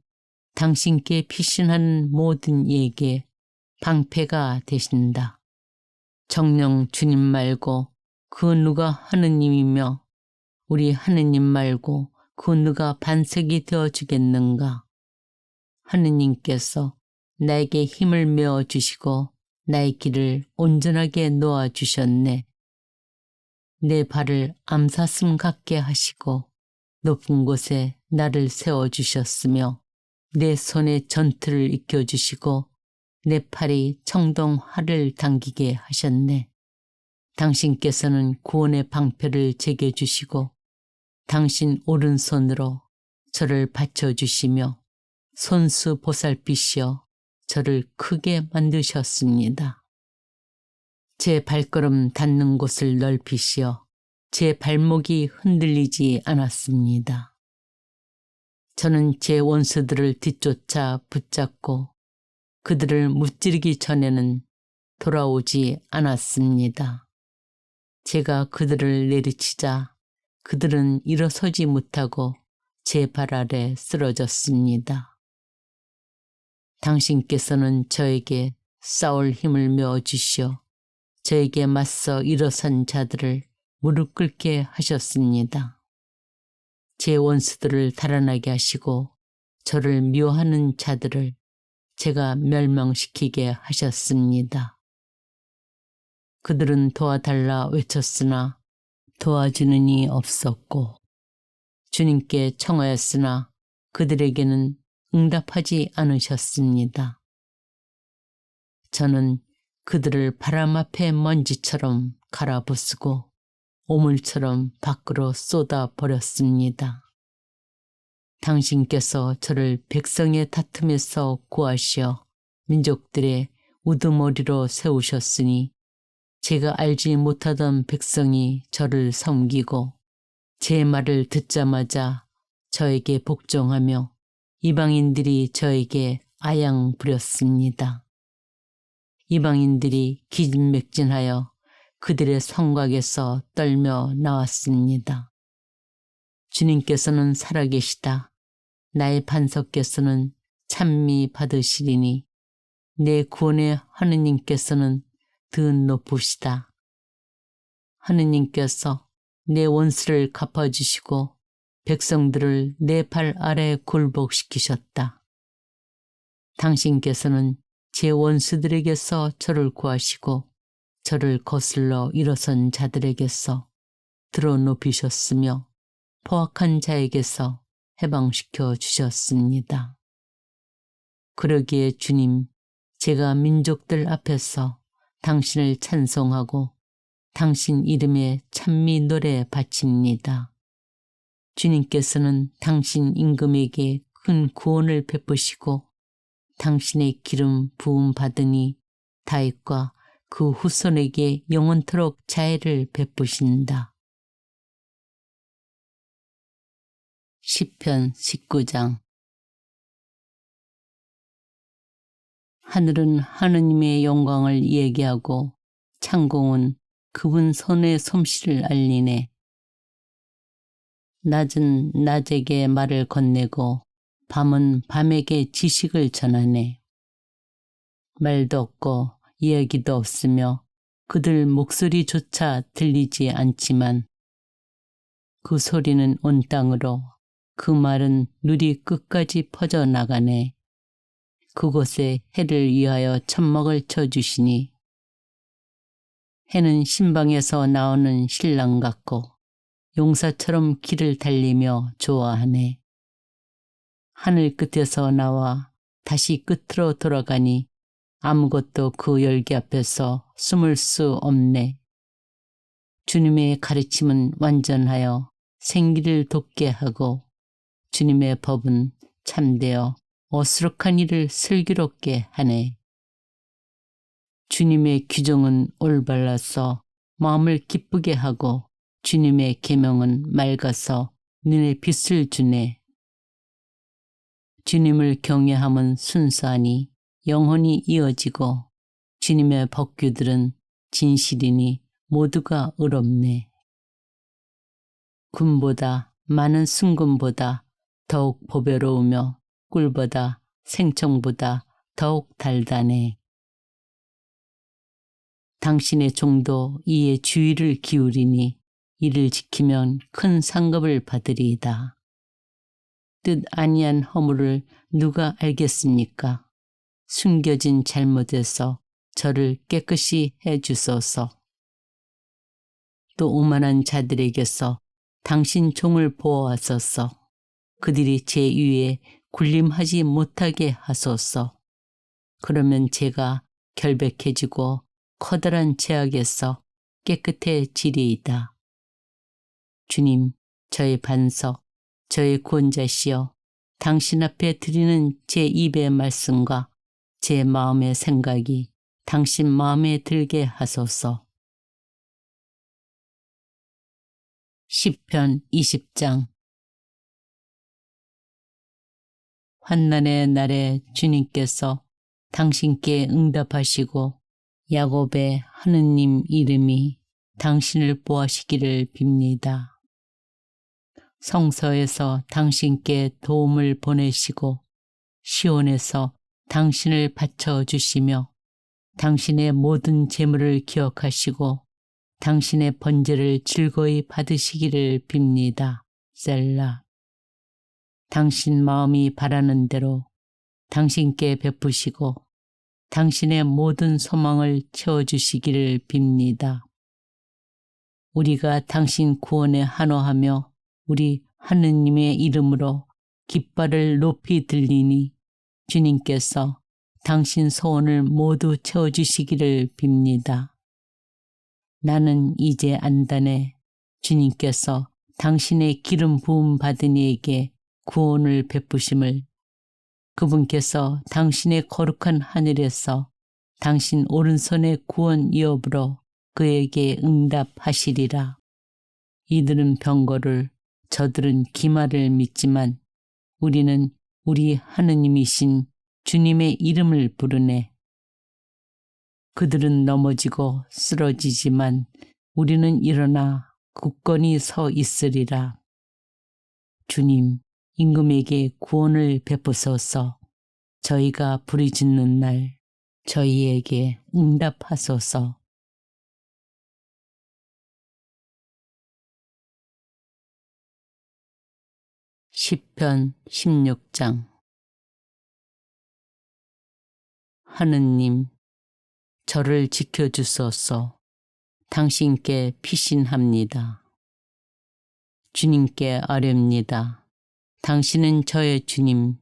당신께 피신하는 모든 이에게 방패가 되신다. 정녕 주님 말고 그 누가 하느님이며 우리 하느님 말고 그 누가 반석이 되어주겠는가. 하느님께서 나에게 힘을 메어주시고 나의 길을 온전하게 놓아주셨네. 내 발을 암사슴 같게 하시고 높은 곳에 나를 세워주셨으며 내 손에 전투를 익혀주시고 내 팔이 청동활을 당기게 하셨네. 당신께서는 구원의 방패를 제게 주시고 당신 오른손으로 저를 받쳐주시며 손수 보살피시어 저를 크게 만드셨습니다. 제 발걸음 닿는 곳을 넓히시어 제 발목이 흔들리지 않았습니다. 저는 제 원수들을 뒤쫓아 붙잡고 그들을 무찌르기 전에는 돌아오지 않았습니다. 제가 그들을 내리치자 그들은 일어서지 못하고 제 발 아래 쓰러졌습니다. 당신께서는 저에게 싸울 힘을 메어주시어 저에게 맞서 일어선 자들을 무릎 꿇게 하셨습니다. 제 원수들을 달아나게 하시고 저를 미워하는 자들을 제가 멸망시키게 하셨습니다. 그들은 도와달라 외쳤으나 도와주는 이 없었고 주님께 청하였으나 그들에게는 응답하지 않으셨습니다. 저는 그들을 바람 앞에 먼지처럼 갈아부수고 오물처럼 밖으로 쏟아버렸습니다. 당신께서 저를 백성의 다툼에서 구하시어 민족들의 우두머리로 세우셨으니 제가 알지 못하던 백성이 저를 섬기고 제 말을 듣자마자 저에게 복종하며 이방인들이 저에게 아양 부렸습니다. 이방인들이 기진맥진하여 그들의 성곽에서 떨며 나왔습니다. 주님께서는 살아계시다. 나의 반석께서는 찬미 받으시리니 내 구원의 하느님께서는 더 높으시다. 하느님께서 내 원수를 갚아주시고 백성들을 내 발 아래 굴복시키셨다. 당신께서는 제 원수들에게서 저를 구하시고 저를 거슬러 일어선 자들에게서 들어 높이셨으며 포악한 자에게서 해방시켜 주셨습니다. 그러기에 주님, 제가 민족들 앞에서 당신을 찬송하고 당신 이름에 찬미 노래 바칩니다. 주님께서는 당신 임금에게 큰 구원을 베푸시고 당신의 기름 부음 받으니 다윗과 그 후손에게 영원토록 자애를 베푸신다. 시편 19장. 하늘은 하느님의 영광을 얘기하고 창공은 그분 손의 솜씨를 알리네. 낮은 낮에게 말을 건네고 밤은 밤에게 지식을 전하네. 말도 없고 이야기도 없으며 그들 목소리조차 들리지 않지만 그 소리는 온 땅으로, 그 말은 누리 끝까지 퍼져나가네. 그곳에 해를 위하여 천막을 쳐주시니 해는 신방에서 나오는 신랑 같고 용사처럼 길을 달리며 좋아하네. 하늘 끝에서 나와 다시 끝으로 돌아가니 아무것도 그 열기 앞에서 숨을 수 없네. 주님의 가르침은 완전하여 생기를 돋게 하고 주님의 법은 참되어 어수룩한 일을 슬기롭게 하네. 주님의 규정은 올바라서 마음을 기쁘게 하고 주님의 계명은 맑아서 눈에 빛을 주네. 주님을 경외함은 순수하니 영혼이 이어지고 주님의 법규들은 진실이니 모두가 의롭네. 금보다 많은 순금보다 더욱 보배로우며 꿀보다 생청보다 더욱 달다네. 당신의 종도 이에 주의를 기울이니 이를 지키면 큰 상급을 받으리이다. 뜻 아니한 허물을 누가 알겠습니까? 숨겨진 잘못에서 저를 깨끗이 해주소서. 또 오만한 자들에게서 당신 종을 보호하소서. 그들이 제 위에 군림하지 못하게 하소서. 그러면 제가 결백해지고 커다란 죄악에서 깨끗해지리이다. 주님, 저의 반석, 저의 구원자시여, 당신 앞에 드리는 제 입의 말씀과 제 마음의 생각이 당신 마음에 들게 하소서. 시편 20장. 환난의 날에 주님께서 당신께 응답하시고 야곱의 하느님 이름이 당신을 보호하시기를 빕니다. 성서에서 당신께 도움을 보내시고 시온에서 당신을 바쳐주시며 당신의 모든 재물을 기억하시고 당신의 번제를 즐거이 받으시기를 빕니다. 셀라. 당신 마음이 바라는 대로 당신께 베푸시고 당신의 모든 소망을 채워주시기를 빕니다. 우리가 당신 구원에 한호하며 우리 하느님의 이름으로 깃발을 높이 들리니 주님께서 당신 소원을 모두 채워주시기를 빕니다. 나는 이제 안다네. 주님께서 당신의 기름 부음 받은 이에게 구원을 베푸심을, 그분께서 당신의 거룩한 하늘에서 당신 오른손의 구원 이업으로 그에게 응답하시리라. 이들은 병거를, 저들은 기마를 믿지만 우리는 우리 하느님이신 주님의 이름을 부르네. 그들은 넘어지고 쓰러지지만 우리는 일어나 굳건히 서 있으리라. 주님, 임금에게 구원을 베푸소서. 저희가 부르짖는 날 저희에게 응답하소서. 시편 16장. 하느님, 저를 지켜주소서. 당신께 피신합니다. 주님께 아뢰옵니다. 당신은 저의 주님,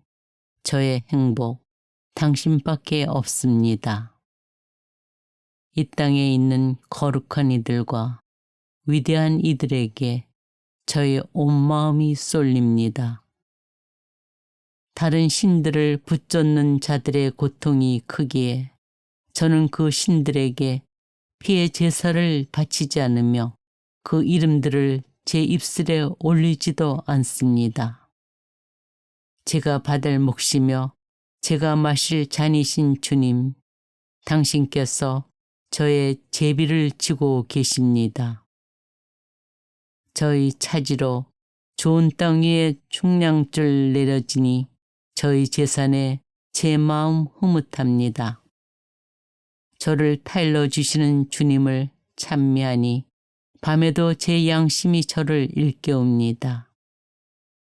저의 행복, 당신밖에 없습니다. 이 땅에 있는 거룩한 이들과 위대한 이들에게 저의 온 마음이 쏠립니다. 다른 신들을 붙잡는 자들의 고통이 크기에 저는 그 신들에게 피의 제사를 바치지 않으며 그 이름들을 제 입술에 올리지도 않습니다. 제가 받을 몫이며 제가 마실 잔이신 주님, 당신께서 저의 제비를 지고 계십니다. 저희 차지로 좋은 땅 위에 충량줄 내려지니 저희 재산에 제 마음 흐뭇합니다. 저를 타일러 주시는 주님을 찬미하니 밤에도 제 양심이 저를 일깨웁니다.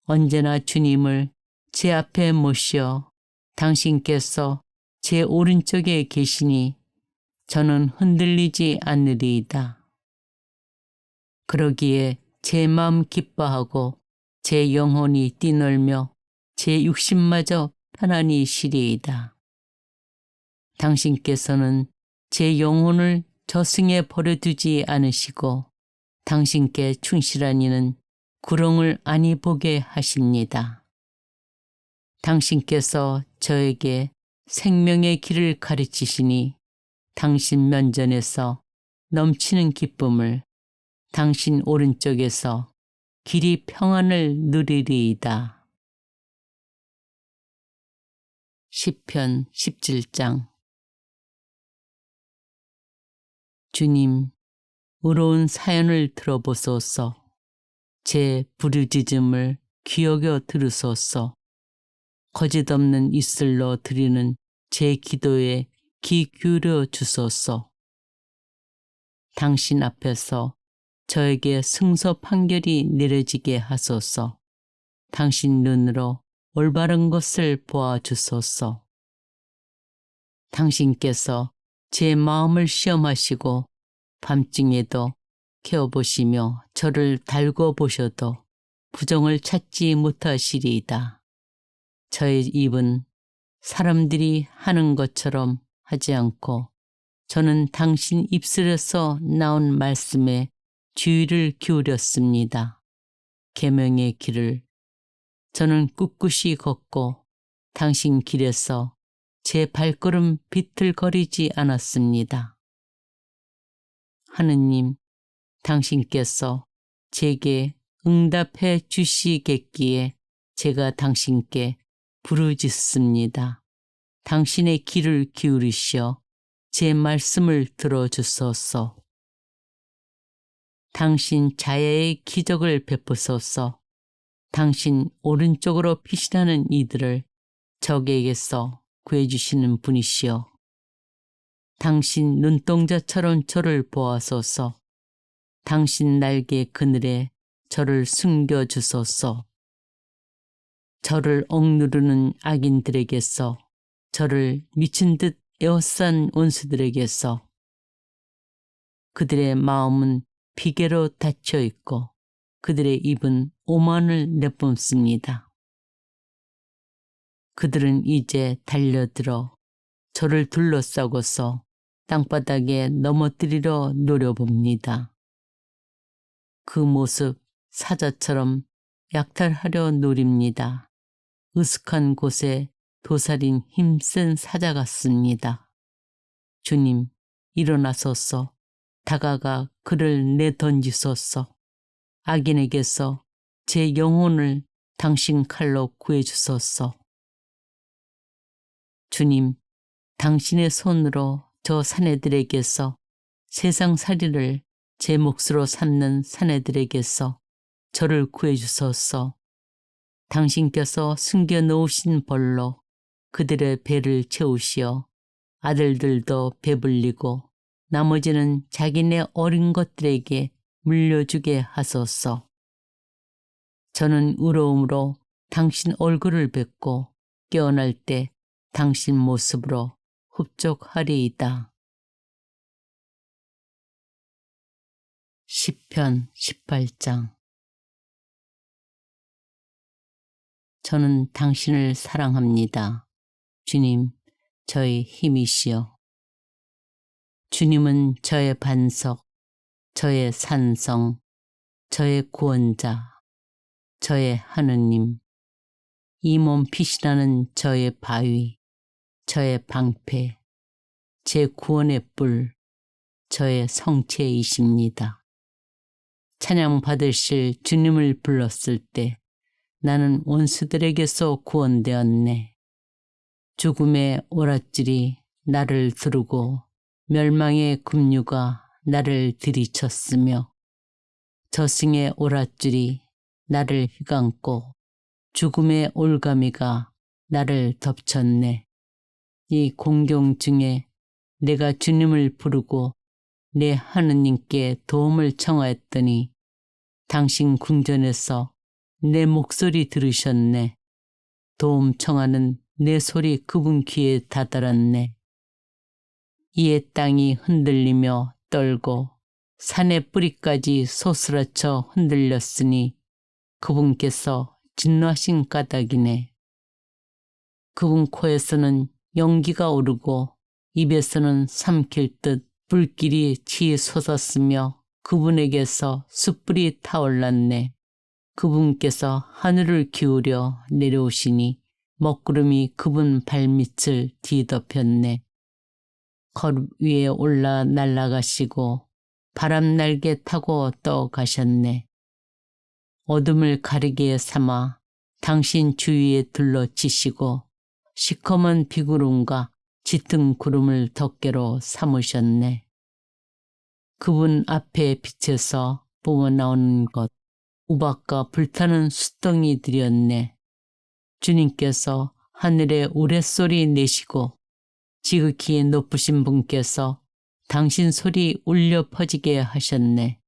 언제나 주님을 제 앞에 모시어 당신께서 제 오른쪽에 계시니 저는 흔들리지 않으리이다. 그러기에 제 마음 기뻐하고 제 영혼이 뛰놀며 제 육신마저 편안히 쉬리이다. 당신께서는 제 영혼을 저승에 버려두지 않으시고 당신께 충실한 이는 구렁을 아니 보게 하십니다. 당신께서 저에게 생명의 길을 가르치시니 당신 면전에서 넘치는 기쁨을 당신 오른쪽에서 길이 평안을 누리리이다. 시편 17장. 주님, 의로운 사연을 들어보소서. 제 부르짖음을 귀여겨 들으소서. 거짓없는 입술로 드리는 제 기도에 귀 기울여 주소서. 당신 앞에서 저에게 승소 판결이 내려지게 하소서. 당신 눈으로 올바른 것을 보아주소서. 당신께서 제 마음을 시험하시고 밤중에도 캐어보시며 저를 달궈 보셔도 부정을 찾지 못하시리이다. 저의 입은 사람들이 하는 것처럼 하지 않고 저는 당신 입술에서 나온 말씀에 주의를 기울였습니다. 계명의 길을 저는 꿋꿋이 걷고 당신 길에서 제 발걸음 비틀거리지 않았습니다. 하느님, 당신께서 제게 응답해 주시겠기에 제가 당신께 부르짖습니다. 당신의 귀를 기울이시어 제 말씀을 들어주소서. 당신 자애의 기적을 베푸소서. 당신 오른쪽으로 피신하는 이들을 적에게서 구해주시는 분이시여. 당신 눈동자처럼 저를 보아소서. 당신 날개 그늘에 저를 숨겨주소서. 저를 억누르는 악인들에게서, 저를 미친 듯 에워싼 원수들에게서, 그들의 마음은 비계로 닫혀 있고 그들의 입은 오만을 내뿜습니다. 그들은 이제 달려들어 저를 둘러싸고서 땅바닥에 넘어뜨리려 노려봅니다. 그 모습 사자처럼 약탈하려 노립니다. 으슥한 곳에 도살인 힘센 사자 같습니다. 주님, 일어나소서. 다가가 그를 내던지소서. 악인에게서 제 영혼을 당신 칼로 구해주소서. 주님, 당신의 손으로 저 사내들에게서, 세상살이를 제 몫으로 삼는 사내들에게서 저를 구해주소서. 당신께서 숨겨놓으신 벌로 그들의 배를 채우시어 아들들도 배불리고 나머지는 자기네 어린 것들에게 물려주게 하소서. 저는 의로움으로 당신 얼굴을 뵙고 깨어날 때 당신 모습으로 흡족하리이다. 시편 18장. 저는 당신을 사랑합니다. 주님, 저의 힘이시여. 주님은 저의 반석, 저의 산성, 저의 구원자, 저의 하느님, 이 몸 피신하는 저의 바위, 저의 방패, 제 구원의 뿔, 저의 성체이십니다. 찬양 받으실 주님을 불렀을 때 나는 원수들에게서 구원되었네. 죽음의 오랏줄이 나를 두르고 멸망의 급류가 나를 들이쳤으며 저승의 오랏줄이 나를 휘감고 죽음의 올가미가 나를 덮쳤네. 이 공경 중에 내가 주님을 부르고 내 하느님께 도움을 청하였더니 당신 궁전에서 내 목소리 들으셨네. 도움 청하는 내 소리 그분 귀에 다다랐네. 이에 땅이 흔들리며 떨고 산의 뿌리까지 소스라쳐 흔들렸으니 그분께서 진노하신 까닭이네. 그분 코에서는 연기가 오르고 입에서는 삼킬 듯 불길이 치솟았으며 그분에게서 숯불이 타올랐네. 그분께서 하늘을 기울여 내려오시니 먹구름이 그분 발밑을 뒤덮였네. 거룩 위에 올라 날아가시고 바람 날개 타고 떠가셨네. 어둠을 가리개 삼아 당신 주위에 둘러치시고 시커먼 비구름과 짙은 구름을 덮개로 삼으셨네. 그분 앞에 빛에서 뿜어나오는 것, 우박과 불타는 숫덩이들이었네. 주님께서 하늘에 우레소리 내시고 지극히 높으신 분께서 당신 소리 울려 퍼지게 하셨네.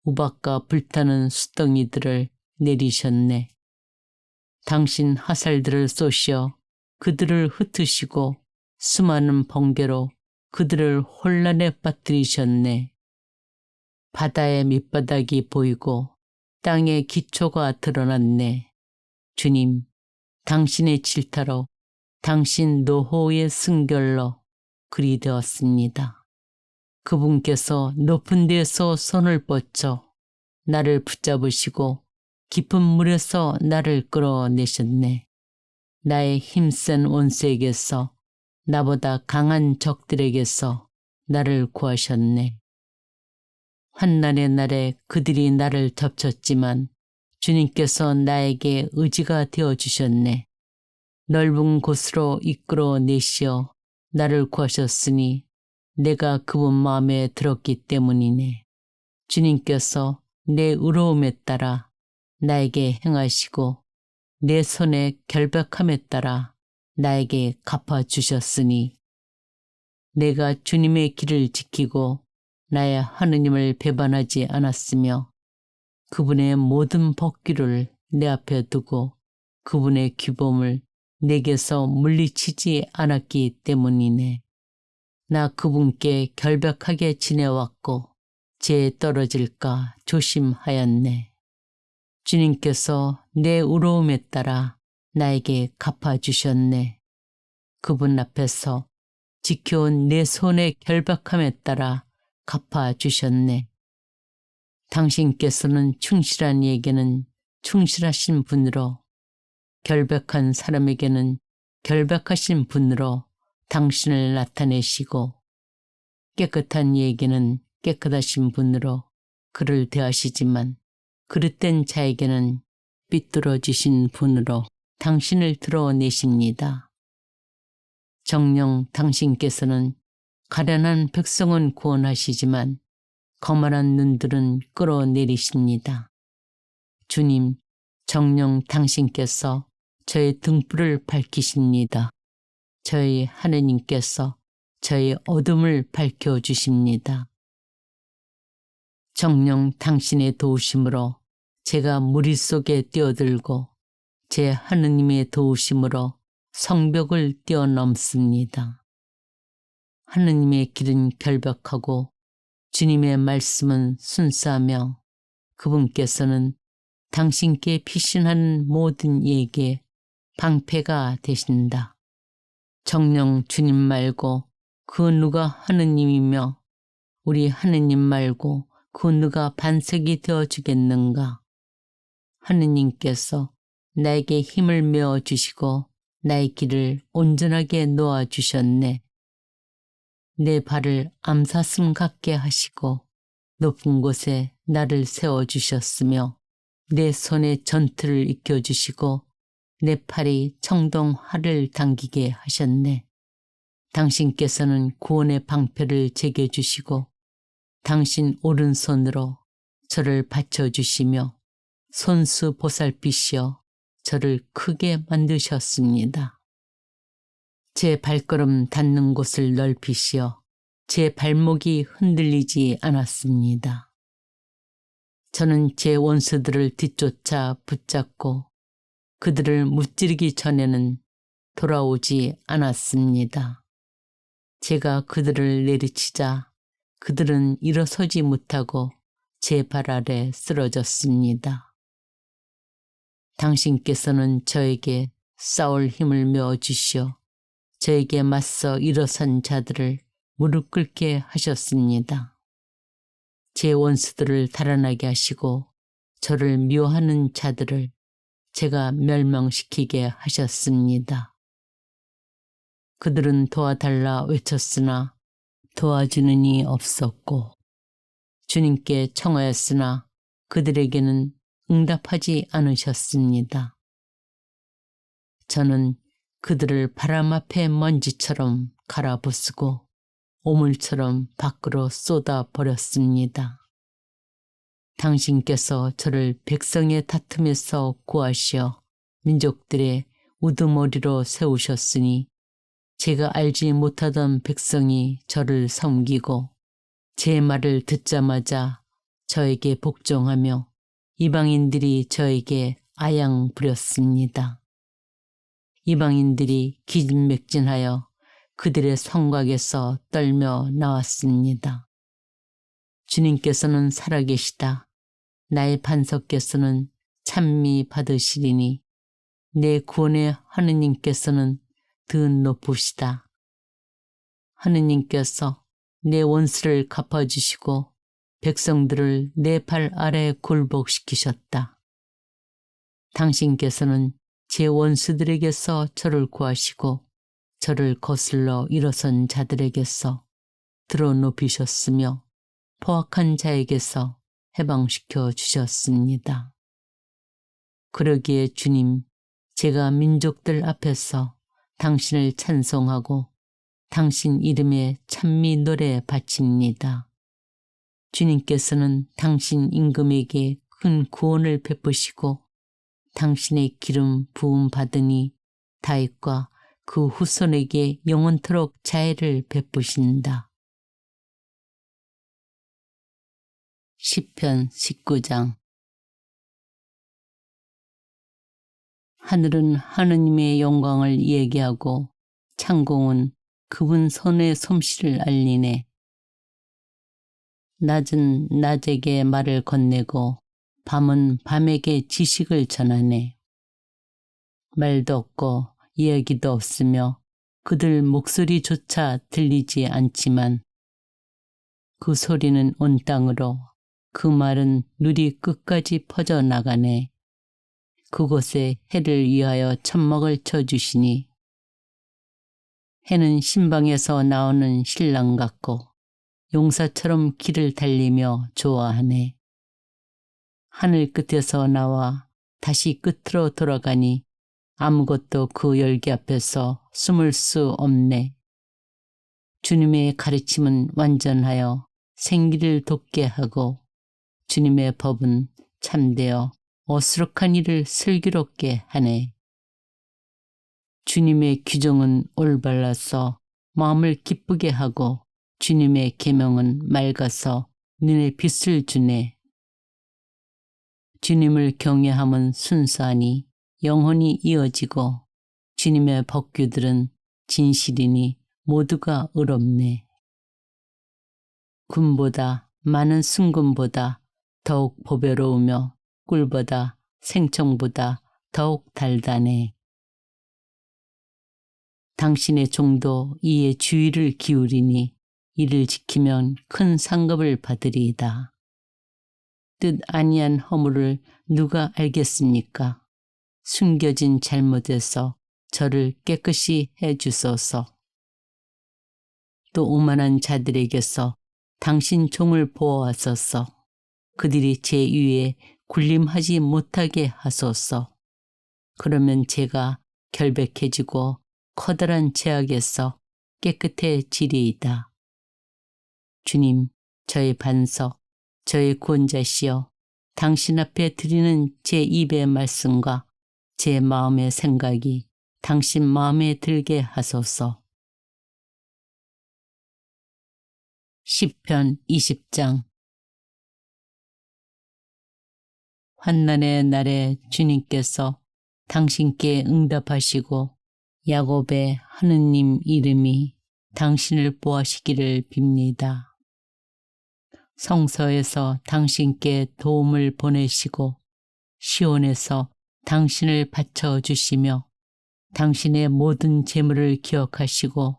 우박과 불타는 숫덩이들을 내리셨네. 당신 화살들을 쏘시어 그들을 흩으시고 수많은 번개로 그들을 혼란에 빠뜨리셨네. 바다의 밑바닥이 보이고 땅의 기초가 드러났네. 주님, 당신의 질타로 당신 노호의 승결로 그리 되었습니다. 그분께서 높은 데서 손을 뻗쳐 나를 붙잡으시고 깊은 물에서 나를 끌어내셨네. 나의 힘센 원수에게서 나보다 강한 적들에게서 나를 구하셨네. 환난의 날에 그들이 나를 덮쳤지만 주님께서 나에게 의지가 되어주셨네. 넓은 곳으로 이끌어내시어 나를 구하셨으니 내가 그분 마음에 들었기 때문이네. 주님께서 내 의로움에 따라 나에게 행하시고 내 손의 결백함에 따라 나에게 갚아주셨으니 내가 주님의 길을 지키고 나의 하느님을 배반하지 않았으며 그분의 모든 법규를 내 앞에 두고 그분의 규범을 내게서 물리치지 않았기 때문이네. 나 그분께 결백하게 지내왔고 죄에 떨어질까 조심하였네. 주님께서 내 의로움에 따라 나에게 갚아주셨네. 그분 앞에서 지켜온 내 손의 결백함에 따라 갚아주셨네. 당신께서는 충실한 이에게는 충실하신 분으로 결백한 사람에게는 결백하신 분으로 당신을 나타내시고 깨끗한 이에게는 깨끗하신 분으로 그를 대하시지만 그릇된 자에게는 삐뚤어지신 분으로 당신을 드러내십니다. 정녕 당신께서는 가련한 백성은 구원하시지만 거만한 눈들은 끌어내리십니다. 주님, 정녕 당신께서 저의 등불을 밝히십니다. 저희 하느님께서 저의 어둠을 밝혀주십니다. 정녕 당신의 도우심으로 제가 무리 속에 뛰어들고 제 하느님의 도우심으로 성벽을 뛰어넘습니다. 하느님의 길은 결백하고 주님의 말씀은 순수하며 그분께서는 당신께 피신하는 모든 이에게 방패가 되신다. 정녕 주님 말고 그 누가 하느님이며 우리 하느님 말고 그 누가 반석이 되어주겠는가. 하느님께서 나에게 힘을 메어주시고 나의 길을 온전하게 놓아주셨네. 내 발을 암사슴 같게 하시고 높은 곳에 나를 세워주셨으며 내 손에 전투를 익혀주시고 내 팔이 청동 활을 당기게 하셨네. 당신께서는 구원의 방패를 제게 주시고 당신 오른손으로 저를 받쳐주시며 손수 보살피시어 저를 크게 만드셨습니다. 제 발걸음 닿는 곳을 넓히시어 제 발목이 흔들리지 않았습니다. 저는 제 원수들을 뒤쫓아 붙잡고 그들을 무찌르기 전에는 돌아오지 않았습니다. 제가 그들을 내리치자 그들은 일어서지 못하고 제 발 아래 쓰러졌습니다. 당신께서는 저에게 싸울 힘을 메어주시어 저에게 맞서 일어선 자들을 무릎 꿇게 하셨습니다. 제 원수들을 달아나게 하시고 저를 미워하는 자들을 제가 멸망시키게 하셨습니다. 그들은 도와달라 외쳤으나 도와주는 이 없었고 주님께 청하였으나 그들에게는 응답하지 않으셨습니다. 저는 그들을 바람 앞에 먼지처럼 갈아부수고 오물처럼 밖으로 쏟아버렸습니다. 당신께서 저를 백성의 다툼에서 구하시어 민족들의 우두머리로 세우셨으니 제가 알지 못하던 백성이 저를 섬기고 제 말을 듣자마자 저에게 복종하며 이방인들이 저에게 아양 부렸습니다. 이방인들이 기진맥진하여 그들의 성곽에서 떨며 나왔습니다. 주님께서는 살아계시다. 나의 반석께서는 찬미 받으시리니 내 구원의 하느님께서는 더 높으시다. 하느님께서 내 원수를 갚아주시고 백성들을 내 발 아래 굴복시키셨다. 당신께서는 제 원수들에게서 저를 구하시고 저를 거슬러 일어선 자들에게서 들어 높이셨으며 포악한 자에게서 해방시켜 주셨습니다. 그러기에 주님, 제가 민족들 앞에서 당신을 찬송하고 당신 이름에 찬미 노래 바칩니다. 주님께서는 당신 임금에게 큰 구원을 베푸시고 당신의 기름 부음 받으니 다윗과 그 후손에게 영원토록 자애를 베푸신다. 시편 19장. 하늘은 하느님의 영광을 얘기하고 창공은 그분 손의 솜씨를 알리네. 낮은 낮에게 말을 건네고 밤은 밤에게 지식을 전하네. 말도 없고 이야기도 없으며 그들 목소리조차 들리지 않지만 그 소리는 온 땅으로 그 말은 누리 끝까지 퍼져나가네. 그곳에 해를 위하여 천막을 쳐주시니 해는 신방에서 나오는 신랑 같고 용사처럼 길을 달리며 좋아하네. 하늘 끝에서 나와 다시 끝으로 돌아가니 아무것도 그 열기 앞에서 숨을 수 없네. 주님의 가르침은 완전하여 생기를 돋게 하고 주님의 법은 참되어 어수룩한 일을 슬기롭게 하네. 주님의 규정은 올바라서 마음을 기쁘게 하고 주님의 계명은 맑아서 눈에 빛을 주네. 주님을 경외함은 순수하니 영혼이 이어지고 주님의 법규들은 진실이니 모두가 의롭네. 금보다 많은 순금보다 더욱 보배로우며 꿀보다 생청보다 더욱 달다네. 당신의 종도 이에 주의를 기울이니 이를 지키면 큰 상급을 받으리이다. 뜻 아니한 허물을 누가 알겠습니까? 숨겨진 잘못에서 저를 깨끗이 해주소서. 또 오만한 자들에게서 당신 종을 보호하소서. 그들이 제 위에 군림하지 못하게 하소서. 그러면 제가 결백해지고 커다란 죄악에서 깨끗해지리이다. 주님, 저의 반석, 저의 구원자시여, 당신 앞에 드리는 제 입의 말씀과 제 마음의 생각이 당신 마음에 들게 하소서. 시편 20장. 환난의 날에 주님께서 당신께 응답하시고 야곱의 하느님 이름이 당신을 보호하시기를 빕니다. 성서에서 당신께 도움을 보내시고 시온에서 당신을 바쳐주시며 당신의 모든 재물을 기억하시고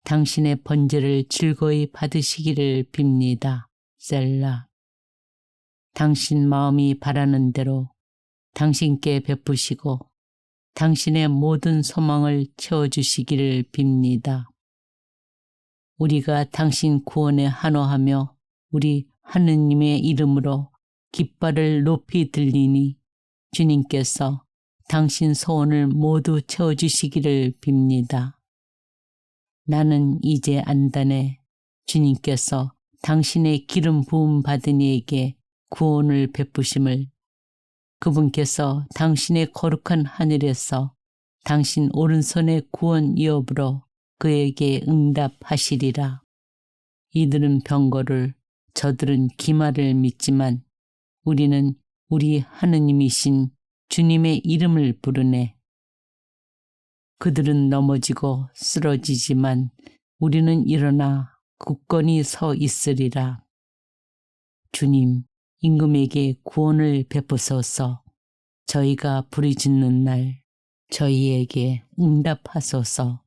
당신의 번제를 즐거이 받으시기를 빕니다. 셀라. 당신 마음이 바라는 대로 당신께 베푸시고 당신의 모든 소망을 채워주시기를 빕니다. 우리가 당신 구원에 한호하며 우리 하느님의 이름으로 깃발을 높이 들리니 주님께서 당신 소원을 모두 채워주시기를 빕니다. 나는 이제 안다네. 주님께서 당신의 기름 부음 받은 이에게 구원을 베푸심을, 그분께서 당신의 거룩한 하늘에서 당신 오른손의 구원 이업으로 그에게 응답하시리라. 이들은 병거를, 저들은 기마를 믿지만 우리는 우리 하느님이신 주님의 이름을 부르네. 그들은 넘어지고 쓰러지지만 우리는 일어나 굳건히 서 있으리라. 주님, 임금에게 구원을 베푸소서. 저희가 부르짖는 날 저희에게 응답하소서.